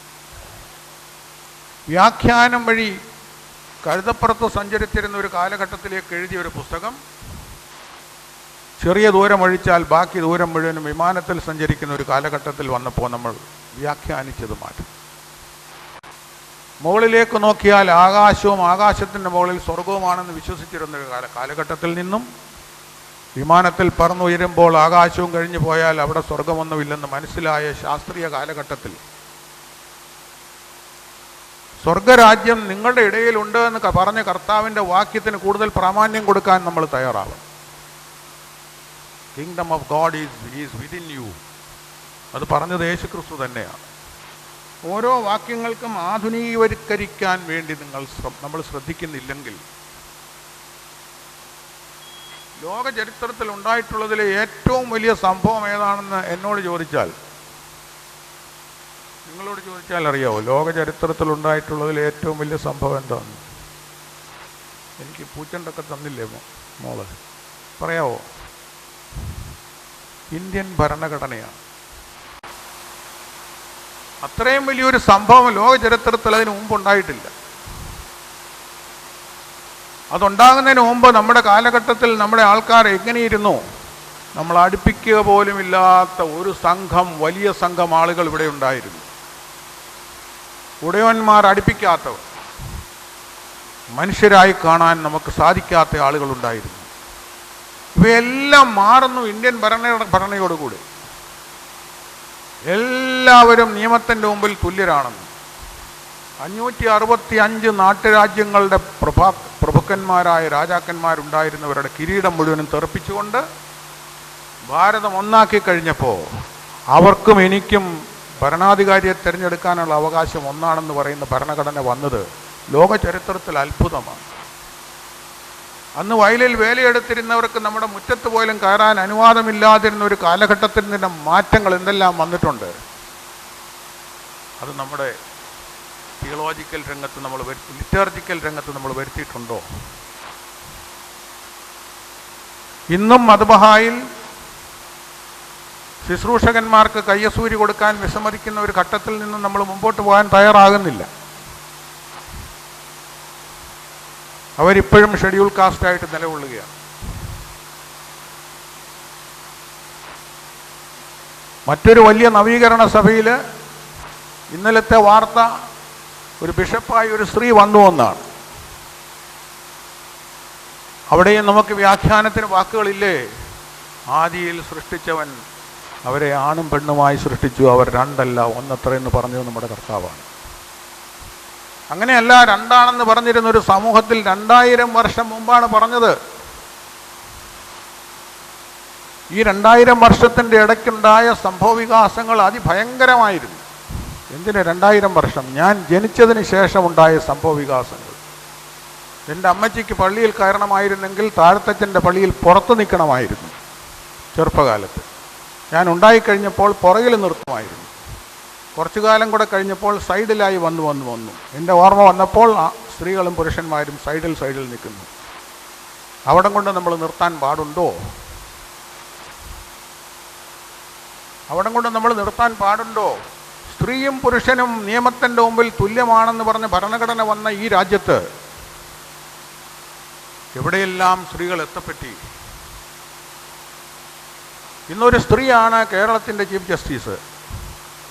Speaker 2: വ്യാഖ്യാനം വഴി കഴുതപ്പുറത്ത് സഞ്ചരിച്ചിരുന്ന ഒരു കാലഘട്ടത്തിലേക്ക് എഴുതിയ ഒരു പുസ്തകം ചെറിയ ദൂരം ഒഴിച്ചാൽ ബാക്കി ദൂരം മുഴുവനും വിമാനത്തിൽ സഞ്ചരിക്കുന്ന ഒരു കാലഘട്ടത്തിൽ വന്നപ്പോൾ നമ്മൾ വ്യാഖ്യാനിച്ചത് മാറ്റും. മുകളിലേക്ക് നോക്കിയാൽ ആകാശവും ആകാശത്തിൻ്റെ മുകളിൽ സ്വർഗവുമാണെന്ന് വിശ്വസിച്ചിരുന്ന ഒരു കാലഘട്ടത്തിൽ നിന്നും വിമാനത്തിൽ പറന്നുയരുമ്പോൾ ആകാശവും കഴിഞ്ഞു പോയാൽ അവിടെ സ്വർഗമൊന്നുമില്ലെന്ന് മനസ്സിലായ ശാസ്ത്രീയ കാലഘട്ടത്തിൽ സ്വർഗരാജ്യം നിങ്ങളുടെ ഇടയിലുണ്ട് എന്ന് പറഞ്ഞ കർത്താവിൻ്റെ വാക്യത്തിന് കൂടുതൽ പ്രാമാണ്യം കൊടുക്കാൻ നമ്മൾ തയ്യാറാവും. Kingdom of God is within you. അത് പറഞ്ഞത് യേശുക്രിസ്തു തന്നെയാണ്. ഓരോ വാക്യങ്ങൾക്കും ആധുനികവൽക്കരിക്കാൻ വേണ്ടി നമ്മൾ ശ്രദ്ധിക്കുന്നില്ലെങ്കിൽ ലോക ചരിത്രത്തിൽ ഉണ്ടായിട്ടുള്ളതിലെ ഏറ്റവും വലിയ സംഭവം ഏതാണെന്ന് എന്നോട് ചോദിച്ചാൽ, നിങ്ങളോട് ചോദിച്ചാൽ അറിയാവോ ലോക ചരിത്രത്തിൽ ഉണ്ടായിട്ടുള്ളതിൽ ഏറ്റവും വലിയ സംഭവം എന്താണ്? എനിക്ക് പൂച്ചണ്ടൊക്കെ തന്നില്ലേ മോള്, പറയാവോ? ഇന്ത്യൻ ഭരണഘടനയാണ്. അത്രയും വലിയൊരു സംഭവം ലോക ചരിത്രത്തിൽ അതിന് മുമ്പുണ്ടായിട്ടില്ല. അതുണ്ടാകുന്നതിന് മുമ്പ് നമ്മുടെ കാലഘട്ടത്തിൽ നമ്മുടെ ആൾക്കാർ എങ്ങനെയിരുന്നു? നമ്മൾ അടുപ്പിക്കുക പോലുമില്ലാത്ത ഒരു സംഘം, വലിയ സംഘം ആളുകൾ ഇവിടെ ഉണ്ടായിരുന്നു. ഉടയവന്മാർ അടുപ്പിക്കാത്തവർ, മനുഷ്യരായി കാണാൻ നമുക്ക് സാധിക്കാത്ത ആളുകളുണ്ടായിരുന്നു. ഇവയെല്ലാം മാറുന്നു ഇന്ത്യൻ ഭരണയോടുകൂടി. എല്ലാവരും നിയമത്തിൻ്റെ മുമ്പിൽ തുല്യരാണെന്ന് 565 നാട്ടുരാജ്യങ്ങളുടെ പ്രഭുക്കന്മാരായ രാജാക്കന്മാരുണ്ടായിരുന്നവരുടെ കിരീടം മുഴുവനും തെറിപ്പിച്ചുകൊണ്ട് ഭാരതം ഒന്നാക്കി കഴിഞ്ഞപ്പോൾ അവർക്കും എനിക്കും ഭരണാധികാരിയെ തിരഞ്ഞെടുക്കാനുള്ള അവകാശം ഒന്നാണെന്ന് പറയുന്ന ഭരണഘടന വന്നത് ലോക ചരിത്രത്തിൽ അത്ഭുതമാണ്. അന്ന് വയലിൽ വേലയെടുത്തിരുന്നവർക്ക് നമ്മുടെ മുറ്റത്ത് പോലും കയറാൻ അനുവാദമില്ലാതിരുന്ന ഒരു കാലഘട്ടത്തിൽ നിന്ന് മാറ്റങ്ങൾ എന്തെല്ലാം വന്നിട്ടുണ്ട്. അത് നമ്മുടെ തിയോളജിക്കൽ രംഗത്ത് ലിറ്റർജിക്കൽ രംഗത്ത് നമ്മൾ വരുത്തിയിട്ടുണ്ടോ? ഇന്നും മദ്ബഹായിൽ ശുശ്രൂഷകന്മാർക്ക് കയ്യസൂരി കൊടുക്കാൻ വിസമ്മതിക്കുന്ന ഒരു ഘട്ടത്തിൽ നിന്ന് നമ്മൾ മുമ്പോട്ട് പോകാൻ തയ്യാറാകുന്നില്ല. അവരിപ്പോഴും ഷെഡ്യൂൾ കാസ്റ്റായിട്ട് നിലകൊള്ളുകയാണ്. മറ്റൊരു വലിയ നവീകരണ സഭയിൽ ഇന്നലത്തെ വാർത്ത ഒരു ബിഷപ്പായി ഒരു സ്ത്രീ വന്നു എന്നാണ്. അവിടെയും നമുക്ക് വ്യാഖ്യാനത്തിന് വാക്കുകളില്ലേ? ആദിയിൽ സൃഷ്ടിച്ചവൻ അവരെ ആണും പെണ്ണുമായി സൃഷ്ടിച്ചു, അവർ രണ്ടല്ല ഒന്നത്രയെന്ന് പറഞ്ഞത് നമ്മുടെ കർത്താവാണ്. അങ്ങനെയല്ല, രണ്ടാണെന്ന് പറഞ്ഞിരുന്ന ഒരു സമൂഹത്തിൽ 2000 വർഷം മുമ്പാണ് പറഞ്ഞത്. ഈ 2000 വർഷത്തിൻ്റെ ഇടയ്ക്കുണ്ടായ സംഭവവികാസങ്ങൾ അതിഭയങ്കരമായിരുന്നു. എന്തിന് 2000 വർഷം? ഞാൻ ജനിച്ചതിന് ശേഷമുണ്ടായ സംഭവവികാസങ്ങൾ. എൻ്റെ അമ്മച്ചിക്ക് പള്ളിയിൽ കയറണമായിരുന്നെങ്കിൽ താഴത്തച്ഛൻ്റെ പള്ളിയിൽ പുറത്ത് നിൽക്കണമായിരുന്നു. ചെറുപ്പകാലത്ത് ഞാൻ ഉണ്ടായിക്കഴിഞ്ഞപ്പോൾ പുറകിൽ നിർത്തുമായിരുന്നു. കുറച്ചു കാലം കൂടെ കഴിഞ്ഞപ്പോൾ സൈഡിലായി വന്നു. എൻ്റെ ഓർമ്മ വന്നപ്പോൾ സ്ത്രീകളും പുരുഷന്മാരും സൈഡിൽ നിൽക്കുന്നു. അവിടം കൊണ്ട് നമ്മൾ നിർത്താൻ പാടുണ്ടോ? അവിടം കൊണ്ട് നമ്മൾ നിർത്താൻ പാടുണ്ടോ? സ്ത്രീയും പുരുഷനും നിയമത്തിൻ്റെ മുമ്പിൽ തുല്യമാണെന്ന് പറഞ്ഞ് ഭരണഘടന വന്ന ഈ രാജ്യത്ത് എവിടെയെല്ലാം സ്ത്രീകൾ എത്തപ്പെട്ടി. ഇന്നൊരു സ്ത്രീയാണ് കേരളത്തിൻ്റെ ചീഫ് ജസ്റ്റിസ്.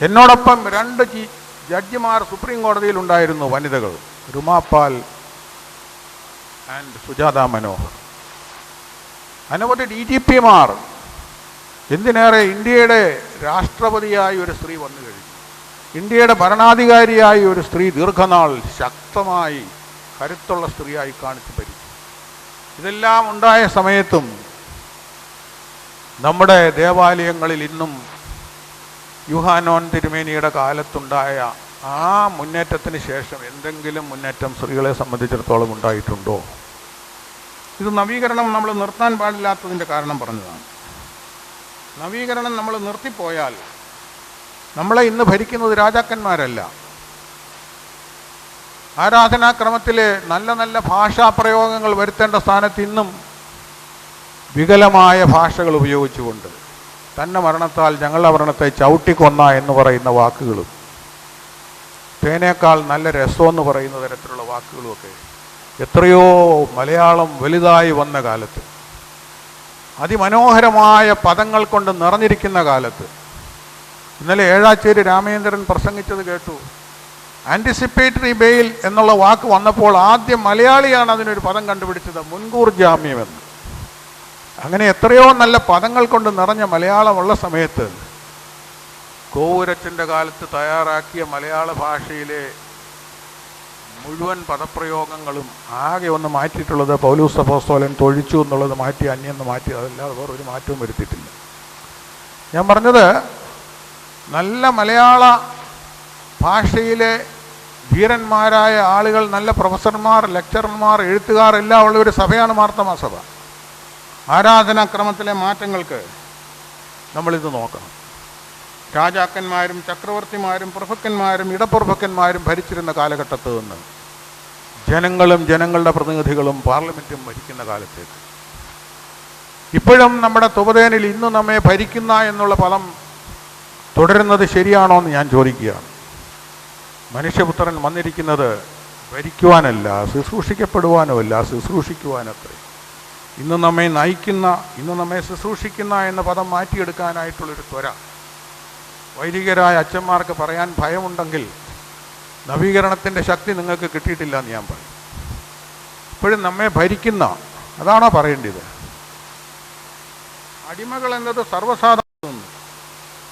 Speaker 2: എന്നോടൊപ്പം 2 ജഡ്ജിമാർ സുപ്രീം കോടതിയിൽ ഉണ്ടായിരുന്നു, വനിതകൾ, രുമാ പാൽ ആൻഡ് സുജാത മനോഹർ. അനവധി DGPമാർ, എന്തിനേറെ ഇന്ത്യയുടെ രാഷ്ട്രപതിയായി ഒരു സ്ത്രീ വന്നു കഴിഞ്ഞു. ഇന്ത്യയുടെ ഭരണാധികാരിയായി ഒരു സ്ത്രീ ദീർഘനാൾ ശക്തമായി കരുത്തുള്ള സ്ത്രീയായി കാണിച്ചു ഭരിച്ചു. ഇതെല്ലാം ഉണ്ടായ സമയത്തും നമ്മുടെ ദേവാലയങ്ങളിൽ ഇന്നും യൂഹാനോൻ തിരുമേനിയുടെ കാലത്തുണ്ടായ ആ മുന്നേറ്റത്തിന് ശേഷം എന്തെങ്കിലും മുന്നേറ്റം സ്ത്രീകളെ സംബന്ധിച്ചിടത്തോളം ഉണ്ടായിട്ടുണ്ടോ? ഇത് നവീകരണം നമ്മൾ നിർത്താൻ പാടില്ലാത്തതിൻ്റെ കാരണം പറഞ്ഞതാണ്. നവീകരണം നമ്മൾ നിർത്തിപ്പോയാൽ നമ്മളെ ഇന്ന് ഭരിക്കുന്നത് രാജാക്കന്മാരല്ല. ആരാധനാക്രമത്തിലെ നല്ല ഭാഷാപ്രയോഗങ്ങൾ വരുത്തേണ്ട സ്ഥാനത്ത് ഇന്നും വികലമായ ഭാഷകൾ ഉപയോഗിച്ചുകൊണ്ട് തന്നെ മരണത്താൽ ഞങ്ങളുടെ മരണത്തെ ചവിട്ടിക്കൊന്ന എന്ന് പറയുന്ന വാക്കുകളും തേനേക്കാൾ നല്ല രസമെന്ന് പറയുന്ന തരത്തിലുള്ള വാക്കുകളുമൊക്കെ എത്രയോ മലയാളം വലുതായി വന്ന കാലത്ത്, അതിമനോഹരമായ പദങ്ങൾ കൊണ്ട് നിറഞ്ഞിരിക്കുന്ന കാലത്ത്, ഇന്നലെ ഏഴാച്ചേരി രാമേന്ദ്രൻ പ്രസംഗിച്ചത് കേട്ടു. ആൻറ്റിസിപ്പേറ്ററി ബെയിൽ എന്നുള്ള വാക്ക് വന്നപ്പോൾ ആദ്യം മലയാളിയാണ് അതിനൊരു പദം കണ്ടുപിടിച്ചത്, മുൻകൂർ ജാമ്യമെന്ന്. അങ്ങനെ എത്രയോ നല്ല പദങ്ങൾ കൊണ്ട് നിറഞ്ഞ മലയാളമുള്ള സമയത്ത് കോവൂരച്ചൻ്റെ കാലത്ത് തയ്യാറാക്കിയ മലയാള ഭാഷയിലെ മുഴുവൻ പദപ്രയോഗങ്ങളും ആകെ ഒന്ന് മാറ്റിയിട്ടുള്ളത് പൗലൂസ് അപ്പോസ്തലൻ തൊഴിച്ചു എന്നുള്ളത് മാറ്റി, അന്യെന്ന് മാറ്റി, അതല്ലാതെ വേറൊരു മാറ്റവും വരുത്തിയിട്ടില്ല. ഞാൻ പറഞ്ഞത്, നല്ല മലയാള ഭാഷയിലെ ധീരന്മാരായ ആളുകൾ, നല്ല പ്രൊഫസർമാർ, ലെക്ചറർമാർ, എഴുത്തുകാർ എല്ലാം ഉള്ള ഒരു സഭയാണ് മാർത്തോമാ സഭ. ആരാധനാക്രമത്തിലെ മാറ്റങ്ങൾക്ക് നമ്മളിത് നോക്കണം. രാജാക്കന്മാരും ചക്രവർത്തിമാരും പ്രഭുക്കന്മാരും ഇടപ്രഭുക്കന്മാരും ഭരിച്ചിരുന്ന കാലഘട്ടത്തിൽ നിന്ന് ജനങ്ങളും ജനങ്ങളുടെ പ്രതിനിധികളും പാർലമെൻറ്റും ഭരിക്കുന്ന കാലത്തേക്ക്, ഇപ്പോഴും നമ്മുടെ തുപതേനിൽ ഇന്ന് നമ്മെ ഭരിക്കുന്ന എന്നുള്ള പദം തുടരുന്നത് ശരിയാണോ എന്ന് ഞാൻ ചോദിക്കുകയാണ്. മനുഷ്യപുത്രൻ വന്നിരിക്കുന്നത് ഭരിക്കുവാനല്ല, ശുശ്രൂഷിക്കപ്പെടുവാനുമല്ല, ശുശ്രൂഷിക്കുവാനത്രേ. ഇന്ന് നമ്മെ നയിക്കുന്ന, ഇന്ന് നമ്മെ ശുശ്രൂഷിക്കുന്ന എന്ന പദം മാറ്റിയെടുക്കാനായിട്ടുള്ളൊരു ത്വര വൈദികരായ അച്ഛന്മാർക്ക് പറയാൻ ഭയമുണ്ടെങ്കിൽ നവീകരണത്തിൻ്റെ ശക്തി നിങ്ങൾക്ക് കിട്ടിയിട്ടില്ല എന്ന് ഞാൻ പറയും. ഇപ്പോഴും നമ്മെ ഭരിക്കുന്ന, അതാണോ പറയേണ്ടത്? അടിമകൾ എന്നത് സർവ്വസാധാരണ,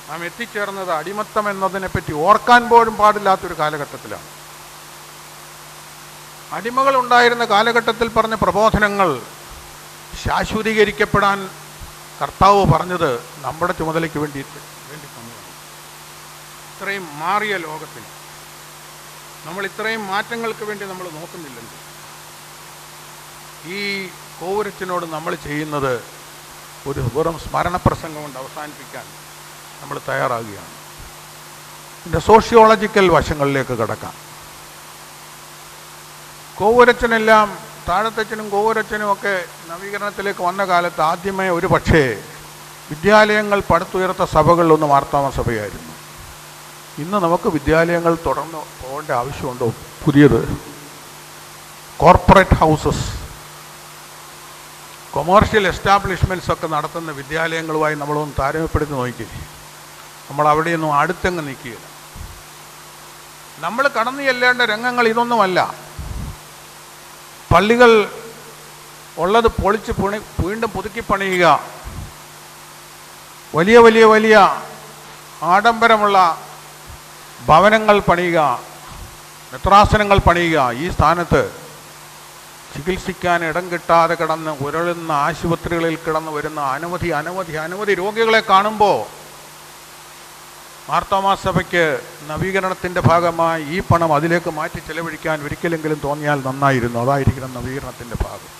Speaker 2: നാം എത്തിച്ചേർന്നത് അടിമത്തം എന്നതിനെപ്പറ്റി ഓർക്കാൻ പോലും പാടില്ലാത്തൊരു കാലഘട്ടത്തിലാണ്. അടിമകൾ ഉണ്ടായിരുന്ന കാലഘട്ടത്തിൽ പറഞ്ഞ പ്രബോധനങ്ങൾ ശാശ്വതീകരിക്കപ്പെടാൻ കർത്താവ് പറഞ്ഞത് നമ്മുടെ ചുമതലയ്ക്ക് വേണ്ടി തന്നതാണ്. ഇത്രയും മാറിയ ലോകത്തിൽ നമ്മൾ ഇത്രയും മാറ്റങ്ങൾക്ക് വേണ്ടി നമ്മൾ നോക്കുന്നില്ലെങ്കിൽ ഈ കോവൂരച്ചനോട് നമ്മൾ ചെയ്യുന്നത് ഒരു വെറും സ്മരണപ്രസംഗം കൊണ്ട് അവസാനിപ്പിക്കാൻ നമ്മൾ തയ്യാറാകുകയാണ്. ഇതിൻ്റെ സോഷ്യോളജിക്കൽ വശങ്ങളിലേക്ക് കടക്കാം. കോവൂരച്ചനെല്ലാം, താഴത്തച്ഛനും കോവൂരച്ചനും ഒക്കെ നവീകരണത്തിലേക്ക് വന്ന കാലത്ത് ആദ്യമേ ഒരു പക്ഷേ വിദ്യാലയങ്ങൾ പടുത്തുയർത്ത സഭകളിലൊന്ന് മാർത്തോമാ സഭയായിരുന്നു. ഇന്ന് നമുക്ക് വിദ്യാലയങ്ങൾ തുടർന്ന് പോകേണ്ട ആവശ്യമുണ്ടോ? പുതിയത് കോർപ്പറേറ്റ് ഹൗസസ്, കൊമേഴ്ഷ്യൽ എസ്റ്റാബ്ലിഷ്മെൻറ്റ്സ് ഒക്കെ നടത്തുന്ന വിദ്യാലയങ്ങളുമായി നമ്മളൊന്ന് താരതമ്യപ്പെടുത്തി നോക്കിയില്ലേ? നമ്മൾ അവിടെയൊന്നും അടുത്തങ്ങ് നിൽക്കുകയില്ല. നമ്മൾ കടന്നു ചെല്ലേണ്ട രംഗങ്ങൾ ഇതൊന്നുമല്ല. പള്ളികൾ ഉള്ളത് പൊളിച്ച് വീണ്ടും പുതുക്കി പണിയുക, വലിയ വലിയ വലിയ ആഡംബരമുള്ള ഭവനങ്ങൾ പണിയുക, മെത്രാസനങ്ങൾ പണിയുക, ഈ സ്ഥാനത്ത് ചികിത്സിക്കാൻ ഇടം കിട്ടാതെ കിടന്ന് ഉരുളുന്ന ആശുപത്രികളിൽ കിടന്ന് വരുന്ന അനവധി അനവധി അനവധി രോഗികളെ കാണുമ്പോൾ മാർത്തോമാ സഭയ്ക്ക് നവീകരണത്തിൻ്റെ ഭാഗമായി ഈ പണം അതിലേക്ക് മാറ്റി ചെലവഴിക്കാൻ ഒരിക്കലെങ്കിലും തോന്നിയാൽ നന്നായിരുന്നു. അതായിരിക്കണം നവീകരണത്തിൻ്റെ ഭാഗം.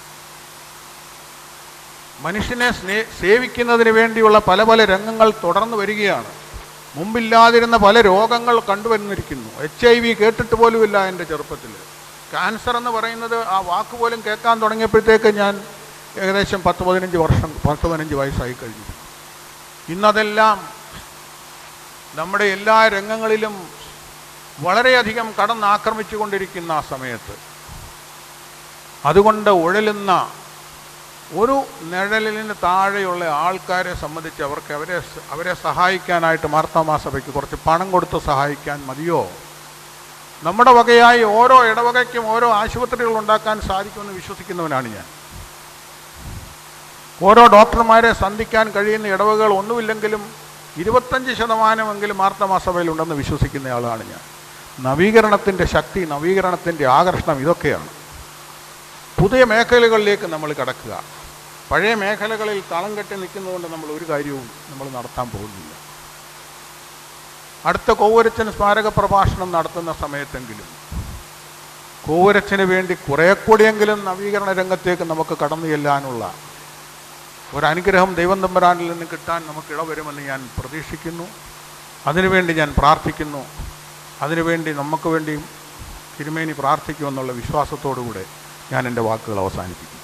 Speaker 2: മനുഷ്യനെ സേവിക്കുന്നതിന് വേണ്ടിയുള്ള പല പല രംഗങ്ങൾ തുടർന്ന് വരികയാണ്. മുമ്പില്ലാതിരുന്ന പല രോഗങ്ങൾ കണ്ടുവന്നിരിക്കുന്നു. HIV കേട്ടിട്ട് പോലുമില്ല എൻ്റെ ചെറുപ്പത്തിൽ. ക്യാൻസർ എന്ന് പറയുന്നത് ആ വാക്ക് പോലും കേൾക്കാൻ തുടങ്ങിയപ്പോഴത്തേക്ക് ഞാൻ ഏകദേശം 10-15 വയസ്സായി കഴിഞ്ഞു. ഇന്നതെല്ലാം നമ്മുടെ എല്ലാ രംഗങ്ങളിലും വളരെയധികം കടന്നാക്രമിച്ചു കൊണ്ടിരിക്കുന്ന ആ സമയത്ത് അതുകൊണ്ട് ഉഴലുന്ന ഒരു നിഴലിന് താഴെയുള്ള ആൾക്കാരെ സംബന്ധിച്ച് അവരെ സഹായിക്കാനായിട്ട് മാർത്തോമാ സഭയ്ക്ക് കുറച്ച് പണം കൊടുത്ത് സഹായിക്കാൻ മതിയോ? നമ്മുടെ വകയായി ഓരോ ഇടവകയ്ക്കും ഓരോ ആശുപത്രികൾ ഉണ്ടാക്കാൻ സാധിക്കുമെന്ന് വിശ്വസിക്കുന്നവനാണ് ഞാൻ. ഓരോ ഡോക്ടർമാരെ സന്ധിക്കാൻ കഴിയുന്ന ഇടവകകൾ ഒന്നുമില്ലെങ്കിലും 25% മാർത്തോമാ സഭയിലുണ്ടെന്ന് വിശ്വസിക്കുന്നയാളാണ് ഞാൻ. നവീകരണത്തിൻ്റെ ശക്തി, നവീകരണത്തിൻ്റെ ആകർഷണം ഇതൊക്കെയാണ്. പുതിയ മേഖലകളിലേക്ക് നമ്മൾ കടക്കുക. പഴയ മേഖലകളിൽ തളം കെട്ടി നിൽക്കുന്നതുകൊണ്ട് നമ്മൾ ഒരു കാര്യവും നമ്മൾ നടത്താൻ പോകുന്നില്ല. അടുത്ത കോവൂരച്ചൻ സ്മാരക പ്രഭാഷണം നടത്തുന്ന സമയത്തെങ്കിലും കോവൂരച്ചന് വേണ്ടി കുറേ കൂടിയെങ്കിലും നവീകരണ രംഗത്തേക്ക് നമുക്ക് കടന്നു ചെല്ലാനുള്ള ഒരനുഗ്രഹം ദൈവം തമ്പുരാനിൽ നിന്ന് കിട്ടാൻ നമുക്ക് ഇടവരുമെന്ന് ഞാൻ പ്രതീക്ഷിക്കുന്നു. അതിനുവേണ്ടി ഞാൻ പ്രാർത്ഥിക്കുന്നു. അതിനുവേണ്ടി നമുക്ക് വേണ്ടിയും തിരുമേനി പ്രാർത്ഥിക്കുമെന്നുള്ള വിശ്വാസത്തോടുകൂടെ ഞാൻ എൻ്റെ വാക്കുകൾ അവസാനിപ്പിക്കുന്നു.